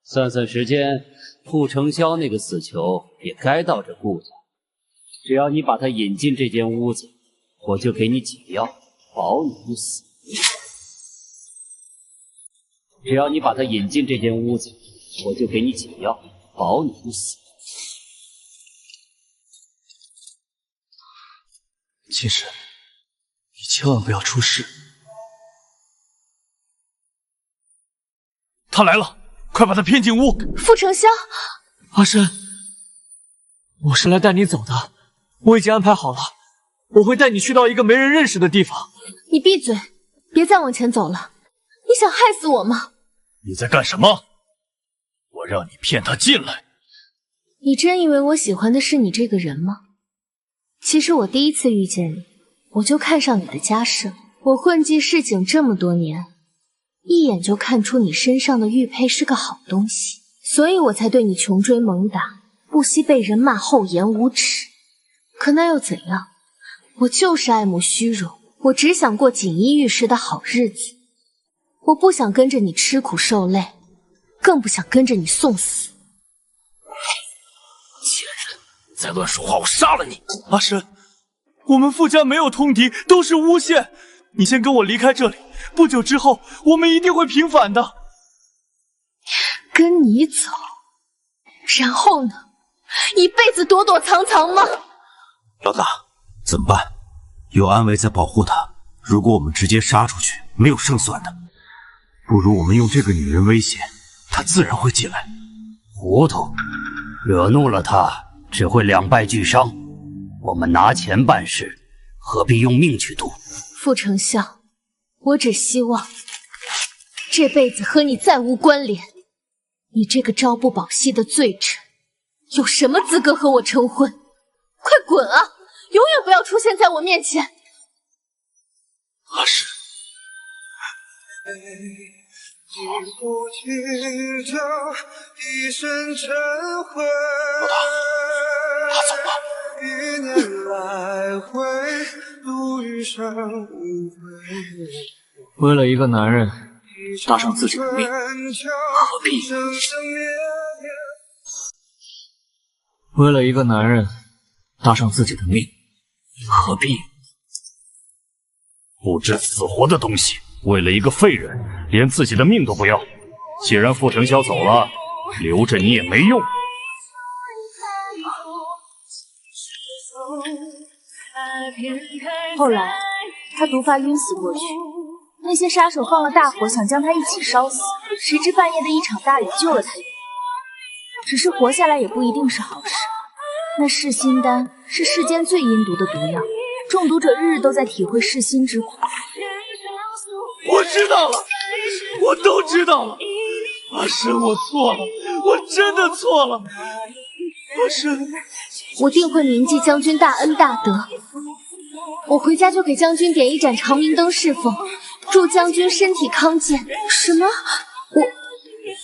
算算时间，傅承霄那个死囚也该到这顾家。只要你把他引进这间屋子，我就给你解药，保你不死。只要你把他引进这间屋子，我就给你解药，保你不死。秦深，你千万不要出事。他来了，快把他骗进屋！傅承霄，阿深，我是来带你走的，我已经安排好了，我会带你去到一个没人认识的地方。你闭嘴，别再往前走了！你想害死我吗？你在干什么？我让你骗他进来。你真以为我喜欢的是你这个人吗？其实我第一次遇见你，我就看上你的家世。我混迹市井这么多年，一眼就看出你身上的玉佩是个好东西，所以我才对你穷追猛打，不惜被人骂厚颜无耻。可那又怎样？我就是爱慕虚荣，我只想过锦衣玉食的好日子。我不想跟着你吃苦受累，更不想跟着你送死。贱人，再乱说话，我杀了你！阿深，我们傅家没有通敌，都是诬陷。你先跟我离开这里，不久之后，我们一定会平反的。跟你走，然后呢？一辈子躲躲藏藏吗？老大，怎么办？有安维在保护他，如果我们直接杀出去，没有胜算的。不如我们用这个女人威胁，她自然会进来。糊涂，惹怒了她，只会两败俱伤。我们拿钱办事，何必用命去赌？傅承霄，我只希望这辈子和你再无关联。你这个朝不保夕的罪臣，有什么资格和我成婚？快滚啊！永远不要出现在我面前！阿深，老大，他走了。为了一个男人搭上自己的命，何必？为了一个男人搭上自己的命，何必？不知死活的东西，为了一个废人，连自己的命都不要。既然傅承霄走了，留着你也没用。后来他毒发晕死过去，那些杀手放了大火，想将他一起烧死，谁知半夜的一场大雨救了他一命。只是活下来也不一定是好事。那噬心丹是世间最阴毒的毒药，中毒者日日都在体会噬心之苦。我知道了，我都知道了。阿深，我错了，我真的错了。阿深，我定会铭记将军大恩大德。我回家就给将军点一盏长明灯侍奉，祝将军身体康健。什么？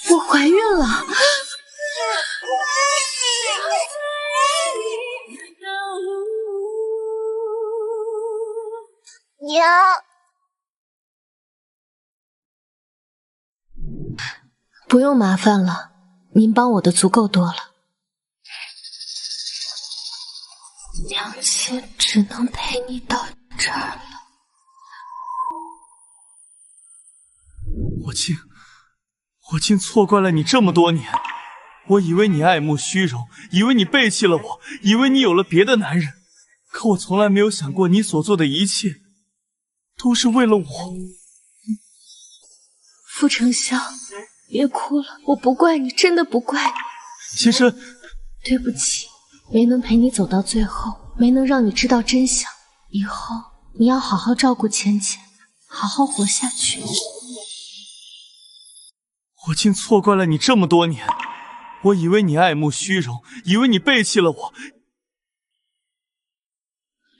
我怀孕了？娘，不用麻烦了，您帮我的足够多了。娘亲只能陪你到这儿了。我竟错怪了你这么多年。我以为你爱慕虚荣，以为你背弃了我，以为你有了别的男人，可我从来没有想过你所做的一切都是为了我。傅承霄，别哭了，我不怪你，真的不怪你。秦深，对不起，没能陪你走到最后，没能让你知道真相。以后你要好好照顾浅浅，好好活下去。我竟错怪了你这么多年。我以为你爱慕虚荣，以为你背弃了我。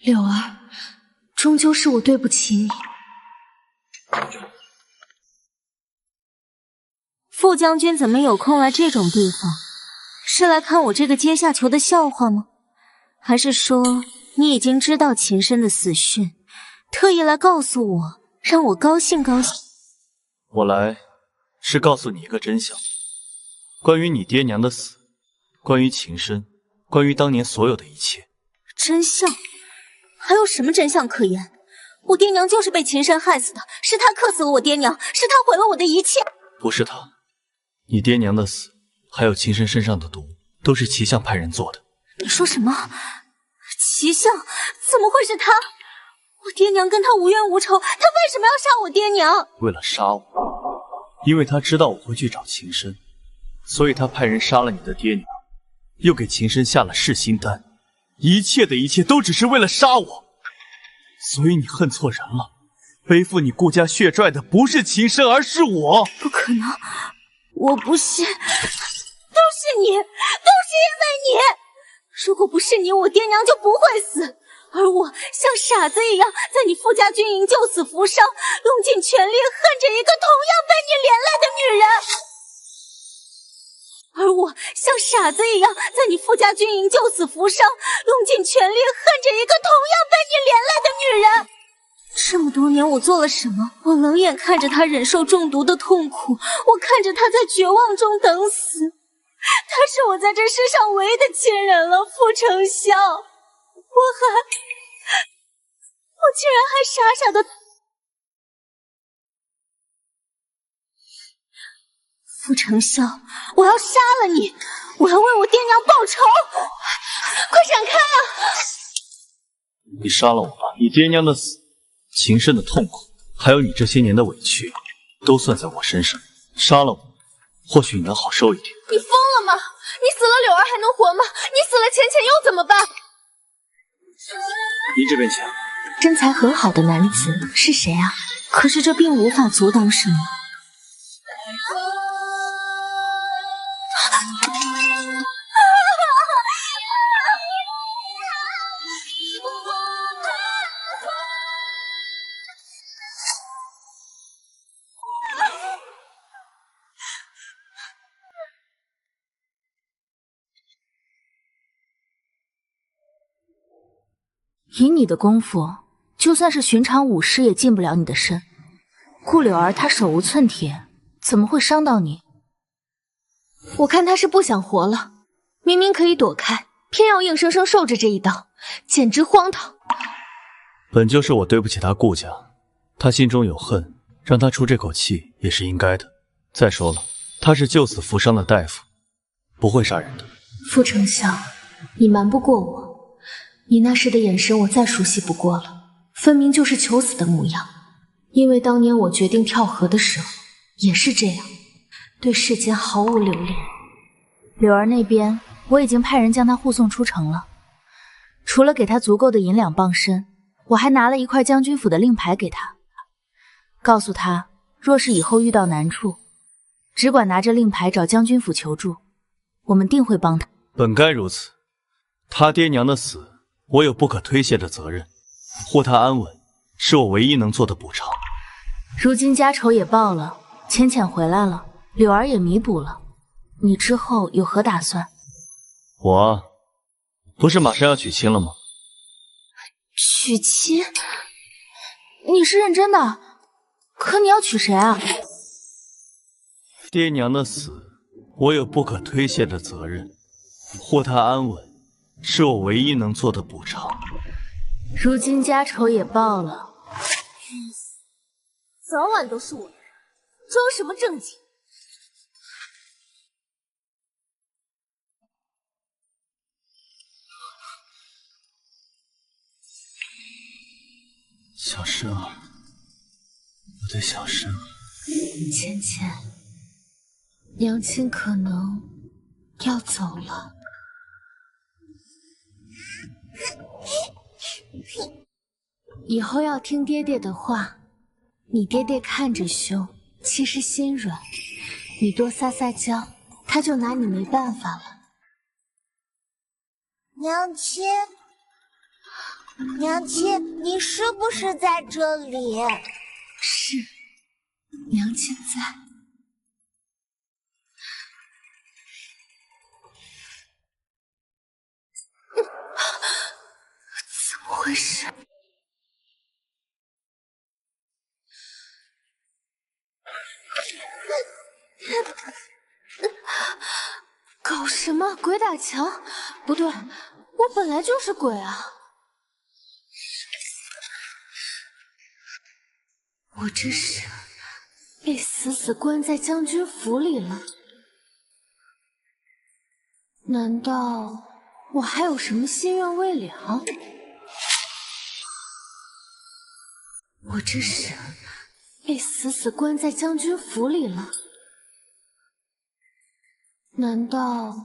柳儿，终究是我对不起你。傅将军怎么有空来这种地方？是来看我这个阶下囚的笑话吗？还是说你已经知道秦深的死讯，特意来告诉我，让我高兴高兴？我来是告诉你一个真相，关于你爹娘的死，关于秦深，关于当年所有的一切。真相？还有什么真相可言？我爹娘就是被秦深害死的，是他克死了我爹娘，是他毁了我的一切。不是他，你爹娘的死，还有秦深身上的毒，都是齐相派人做的。你说什么？齐相？怎么会是他？我爹娘跟他无冤无仇，他为什么要杀我爹娘？为了杀我，因为他知道我会去找秦深，所以他派人杀了你的爹娘，又给秦深下了噬心丹，一切的一切都只是为了杀我。所以你恨错人了，背负你顾家血债的不是秦深，而是我。不可能，我不是，都是你，都是因为你。如果不是你，我爹娘就不会死。而我像傻子一样在你傅家军营救死扶伤，用尽全力恨着一个同样被你连累的女人。而我像傻子一样在你傅家军营救死扶伤，用尽全力恨着一个同样被你连累的女人。这么多年我做了什么？我冷眼看着她忍受中毒的痛苦，我看着她在绝望中等死。她是我在这世上唯一的亲人了，傅承霄。我竟然还傻傻的。傅承霄，我要杀了你！我要为我爹娘报仇！快闪开啊！你杀了我吧，你爹娘的死，秦深的痛苦，还有你这些年的委屈，都算在我身上。杀了我，或许你能好受一点。你疯了吗？你死了柳儿还能活吗？你死了浅浅又怎么办？您这边请。身材很好的男子是谁啊？可是这并无法阻挡什么。以你的功夫，就算是寻常武士也近不了你的身。顾柳儿她手无寸铁，怎么会伤到你？我看他是不想活了，明明可以躲开，偏要硬生生受着这一刀，简直荒唐。本就是我对不起他顾家，他心中有恨，让他出这口气也是应该的。再说了，他是救死扶伤的大夫，不会杀人的。傅丞相，你瞒不过我，你那时的眼神我再熟悉不过了，分明就是求死的模样。因为当年我决定跳河的时候也是这样，对世间毫无留恋。柳儿那边我已经派人将他护送出城了，除了给他足够的银两傍身，我还拿了一块将军府的令牌给他，告诉他若是以后遇到难处，只管拿着令牌找将军府求助，我们定会帮他。本该如此，他爹娘的死，我有不可推卸的责任，护他安稳，是我唯一能做的补偿。如今家仇也报了，浅浅回来了，柳儿也弥补了，你之后有何打算？我啊，不是马上要娶亲了吗？娶亲？你是认真的？可你要娶谁啊？爹娘的死，我有不可推卸的责任，护他安稳，是我唯一能做的补偿。如今家仇也报了，早晚都是我的人，装什么正经？小生儿，我的小生。浅浅，娘亲可能要走了。以后要听爹爹的话，你爹爹看着凶，其实心软，你多撒撒娇，他就拿你没办法了。娘亲，娘亲，你是不是在这里？是，娘亲在。怎么回事？搞什么？鬼打墙？不对，我本来就是鬼啊！我这是被死死关在将军府里了？难道我还有什么心愿未了？我这是被死死关在将军府里了？难道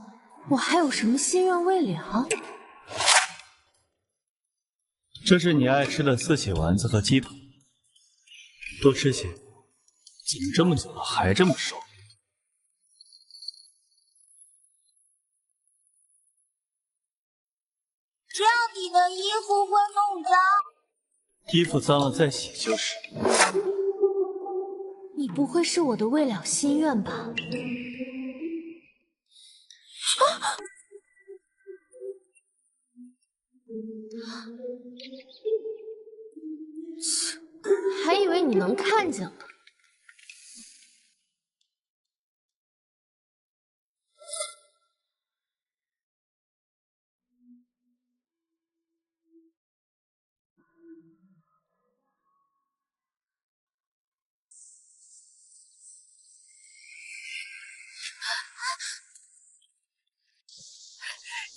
我还有什么心愿未了？这是你爱吃的四喜丸子和鸡腿，多吃些。怎么这么久了还这么瘦？这样你的衣服会弄脏。衣服脏了再洗就是。你不会是我的未了心愿吧？还以为你能看见了。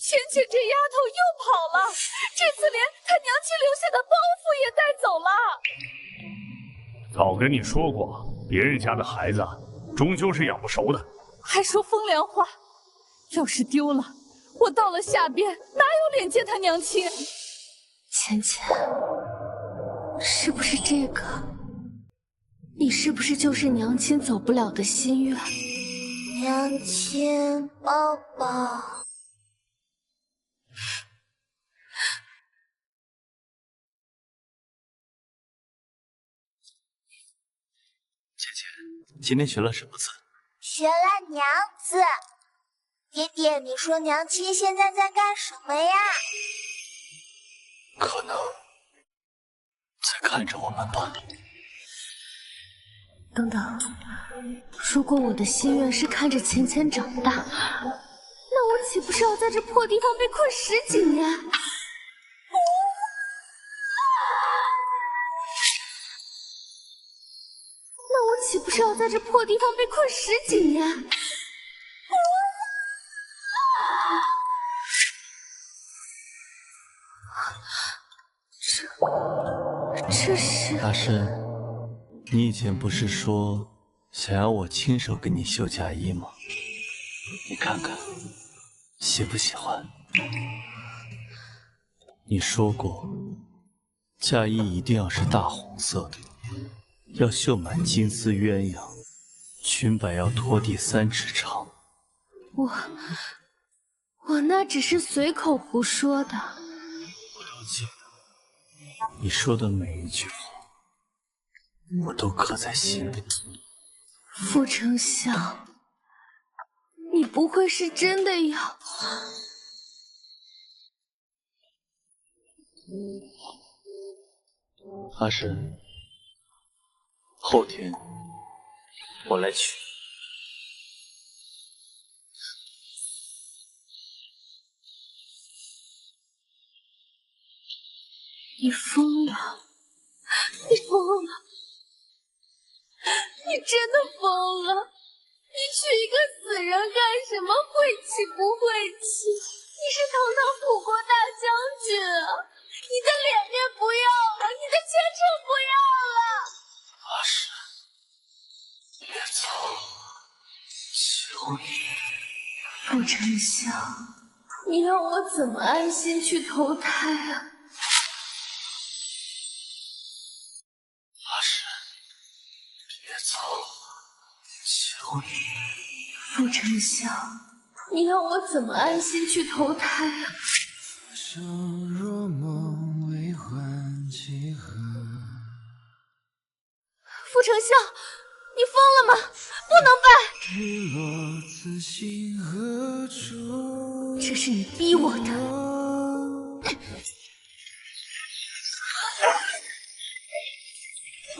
浅浅这丫头又跑了，这次连她娘亲留下的包袱也带走了。早跟你说过，别人家的孩子终究是养不熟的。还说风凉话，要是丢了，我到了下边哪有脸见她娘亲？浅浅，是不是这个？你是不是就是娘亲走不了的心愿？娘亲抱抱。今天学了什么字？学了娘字。爹爹，你说娘亲现在在干什么呀？可能在看着我们吧。等等，如果我的心愿是看着浅浅长大，那我岂不是要在这破地方被困10几年？那我岂不是要在这破地方被困10几年？这是大圣，你以前不是说想要我亲手给你绣嫁衣吗？你看看，喜不喜欢？你说过，嫁衣一定要是大红色的，要绣满金丝鸳鸯，裙摆要拖地3尺长。我那只是随口胡说的。我记得你说的每一句话，我都刻在心里。傅丞相，你不会是真的要……阿深，后天我来娶你疯了！你疯了！你真的疯了！你娶一个死人干什么？晦气不晦气？你是堂堂辅国大将军啊！你的脸面不要了，你的前程不要了！阿深，别走，求你！傅丞相，你让我怎么安心去投胎啊？阿深，别走，求你！傅丞相，你让我怎么安心去投胎啊？若梦为欢几何？傅丞相，你疯了吗？不能办！日落此心何处？这是你逼我的。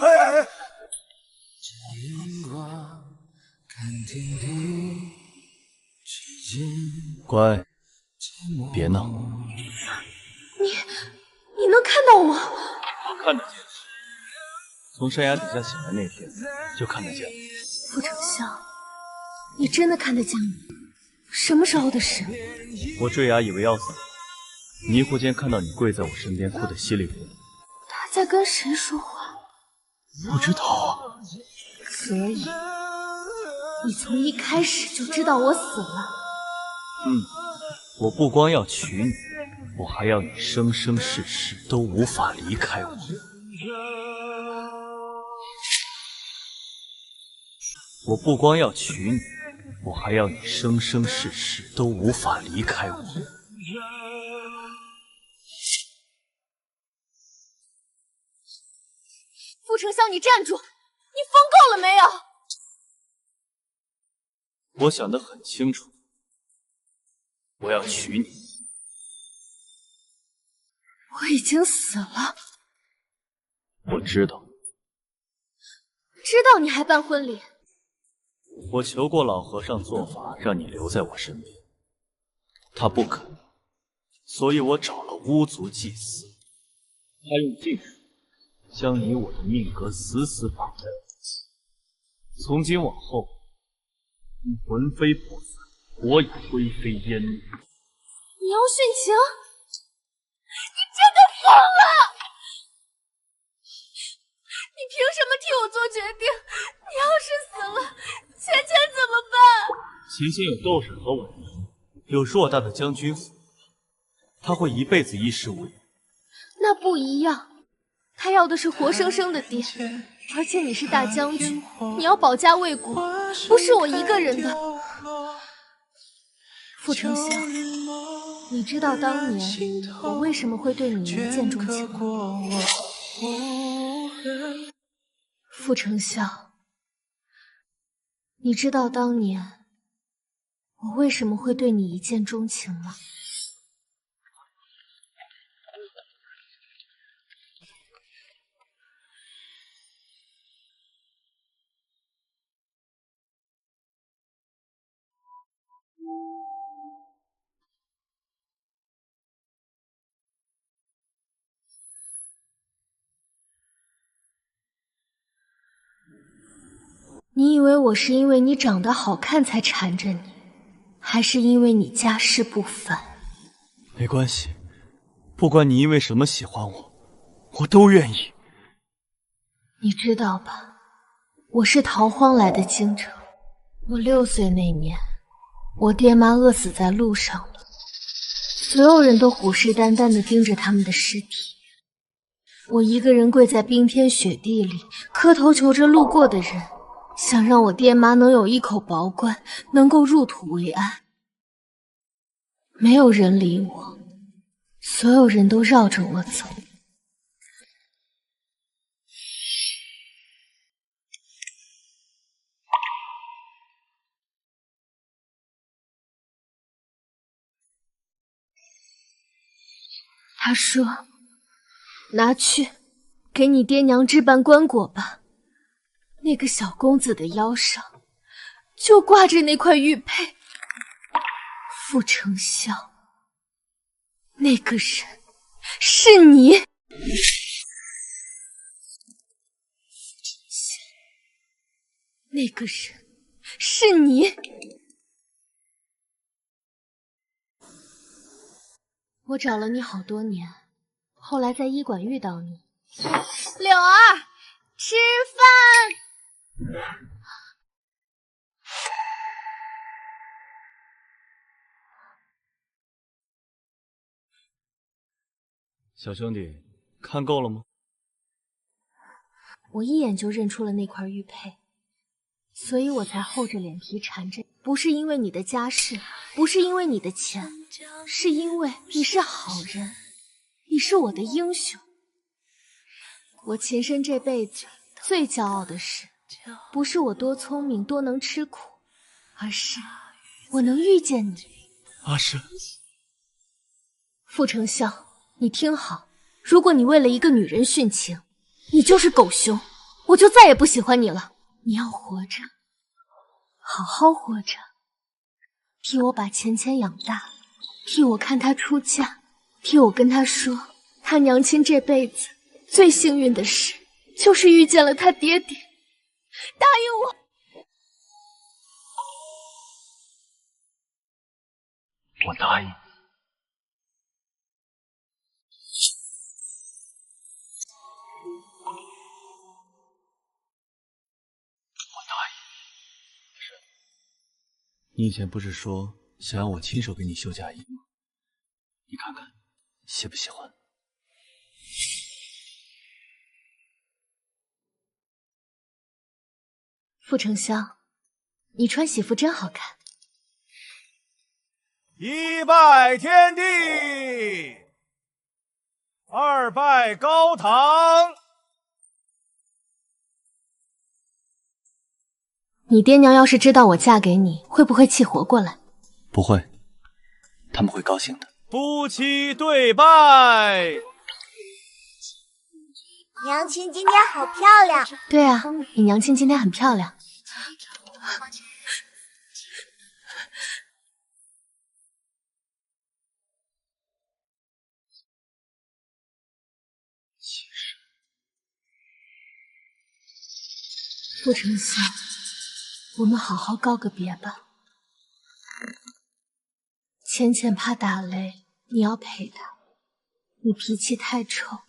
哎！荧光看天地，指尖乖，别闹。你能看到我？我看得见。从山崖底下醒来那天就看得见了。傅丞相，你真的看得见我？什么时候的事？我坠崖以为要死，迷糊间看到你跪在我身边，哭得稀里糊涂。他在跟谁说话？不知道。所以你从一开始就知道我死了。我不光要娶你，我还要你生生世世都无法离开我。我不光要娶你，我还要你生生世世都无法离开我。傅丞相，你站住！你疯够了没有？我想得很清楚，我要娶你。我已经死了。我知道。知道你还办婚礼？我求过老和尚做法，让你留在我身边，他不肯，所以我找了巫族祭司，他用禁术将你我的命格死死绑在了一起。从今往后，你魂飞魄散，我已灰飞烟灭。你要殉情？你真的疯了！你凭什么替我做决定？你要是死了，芊芊怎么办？秦仙有斗婶和婉仪，有偌大的将军府，他会一辈子衣食无忧。那不一样，他要的是活生生的爹，而且你是大将军，你要保家卫国，不是我一个人的。傅丞相，你知道当年我为什么会对你一见钟情吗？傅丞相，你知道当年我为什么会对你一见钟情吗？你以为我是因为你长得好看才缠着你，还是因为你家世不凡？没关系，不管你因为什么喜欢我，我都愿意。你知道吧，我是逃荒来的京城。我6岁那年，我爹妈饿死在路上了，所有人都虎视眈眈地盯着他们的尸体。我一个人跪在冰天雪地里，磕头求着路过的人，想让我爹妈能有一口饱罐，能够入土为安。没有人理我，所有人都绕着我走。他说：“拿去，给你爹娘置办棺椁吧。”那个小公子的腰上就挂着那块玉佩。傅丞相，那个人是你。那个人是你。我找了你好多年，后来在医馆遇到你。柳儿，吃饭。小兄弟，看够了吗？我一眼就认出了那块玉佩，所以我才厚着脸皮缠着你。不是因为你的家世，不是因为你的钱，是因为你是好人，你是我的英雄。我秦深这辈子最骄傲的事，不是我多聪明多能吃苦，而是我能遇见你。阿深，傅丞相，你听好，如果你为了一个女人殉情，你就是狗熊，我就再也不喜欢你了。你要活着，好好活着，替我把钱钱养大，替我看她出嫁，替我跟她说，她娘亲这辈子最幸运的事就是遇见了她爹爹。答应我。我答应。你以前不是说想要我亲手给你绣嫁衣吗？你看看，喜不喜欢？傅丞相，你穿喜服真好看。一拜天地，二拜高堂。你爹娘要是知道我嫁给你，会不会气活过来？不会，他们会高兴的。夫妻对拜。娘亲今天好漂亮。对啊，你娘亲今天很漂亮。傅丞相，我们好好告个别吧。浅浅怕打雷，你要陪他。你脾气太臭，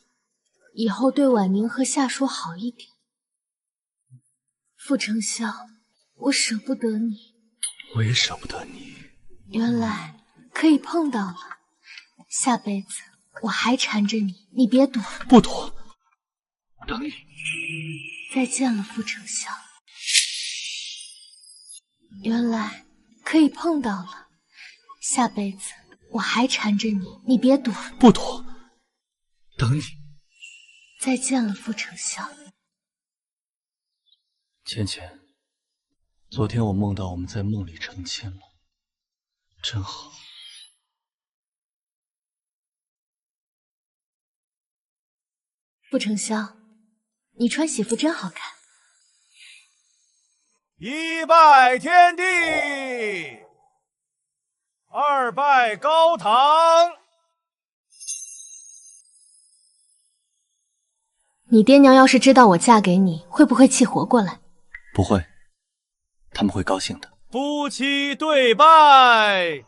以后对婉宁和夏叔好一点。傅丞相，我舍不得你。我也舍不得你。原来可以碰到了，下辈子我还缠着你，你别躲。不躲，等你。再见了，傅丞相。原来可以碰到了，下辈子我还缠着你，你别躲。不躲，等你。再见了，傅丞相。浅浅，昨天我梦到我们在梦里成亲了，真好。傅丞相，你穿喜服真好看。一拜天地，二拜高堂。你爹娘要是知道我嫁给你，会不会气活过来？不会，他们会高兴的。夫妻对拜。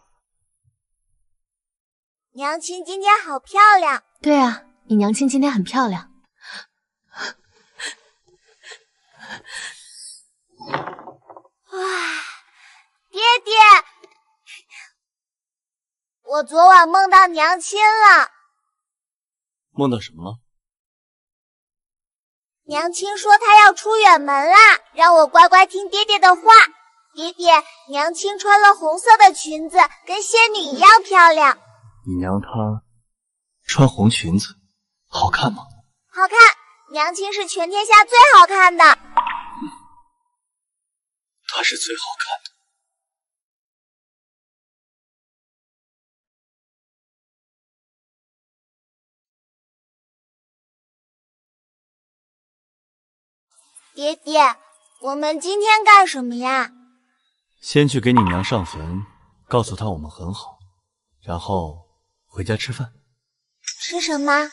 娘亲今天好漂亮。对啊，你娘亲今天很漂亮。哇，爹爹，我昨晚梦到娘亲了。梦到什么了？娘亲说她要出远门啦，让我乖乖听爹爹的话。爹爹，娘亲穿了红色的裙子，跟仙女一样漂亮。你娘她穿红裙子，好看吗？好看，娘亲是全天下最好看的。她是最好看的。爹爹，我们今天干什么呀？先去给你娘上坟，告诉她我们很好，然后回家吃饭。吃什么？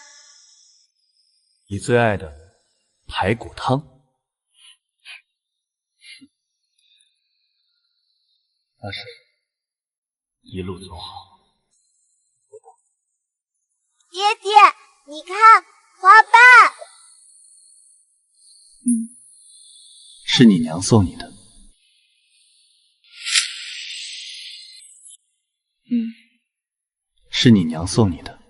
你最爱的排骨汤。阿婶，一路走好。爹爹，你看花瓣。是你娘送你的。是你娘送你的。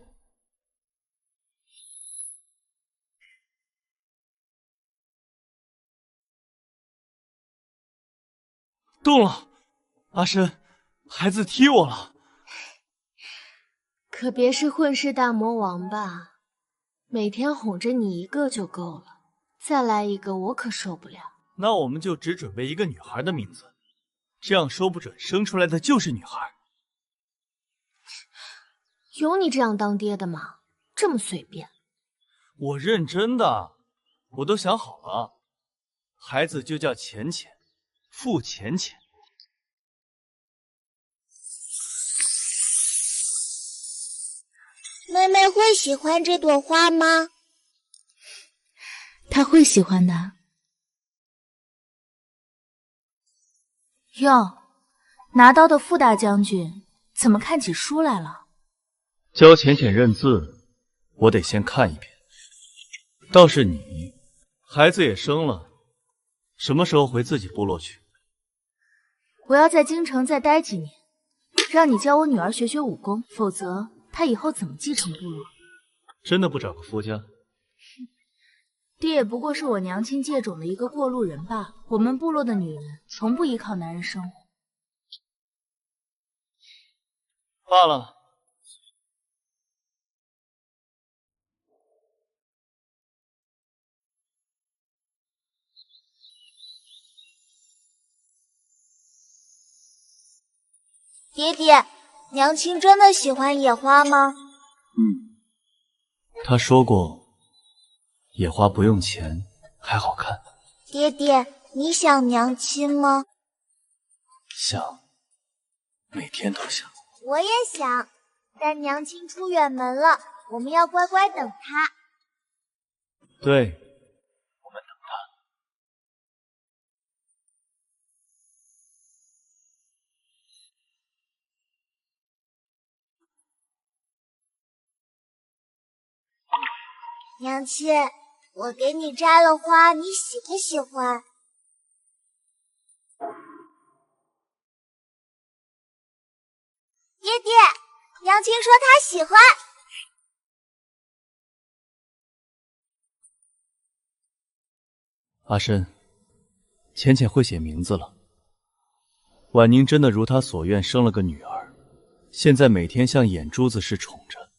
动了，阿申，孩子踢我了。可别是混世大魔王吧？每天哄着你一个就够了，再来一个我可受不了。那我们就只准备一个女孩的名字，这样说不准生出来的就是女孩。有你这样当爹的吗？这么随便？我认真的，我都想好了，孩子就叫浅浅，傅浅浅。妹妹会喜欢这朵花吗？她会喜欢的。哟，拿刀的傅大将军怎么看起书来了？教浅浅认字，我得先看一遍。倒是你，孩子也生了，什么时候回自己部落去？我要在京城再待几年，让你教我女儿学学武功，否则她以后怎么继承部落？真的不找个夫家？爹也不过是我娘亲借种的一个过路人罢了。我们部落的女人从不依靠男人生活。罢了。爹爹，娘亲真的喜欢野花吗？她说过，野花不用钱，还好看。爹爹，你想娘亲吗？想，每天都想。我也想，但娘亲出远门了，我们要乖乖等她。对，我们等她。娘亲，我给你摘了花，你喜不喜欢？爹爹，娘亲说她喜欢。阿申，浅浅会写名字了。婉宁真的如她所愿生了个女儿，现在每天像眼珠子似宠着。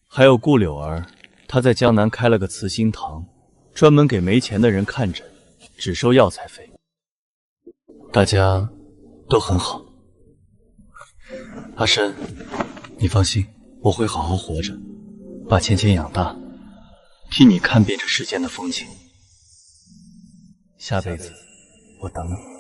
还有顾柳儿，她在江南开了个慈心堂，专门给没钱的人看诊，只收药材费。大家都很好。阿申，你放心，我会好好活着，把浅浅养大，替你看遍这世间的风景。下辈子我等你。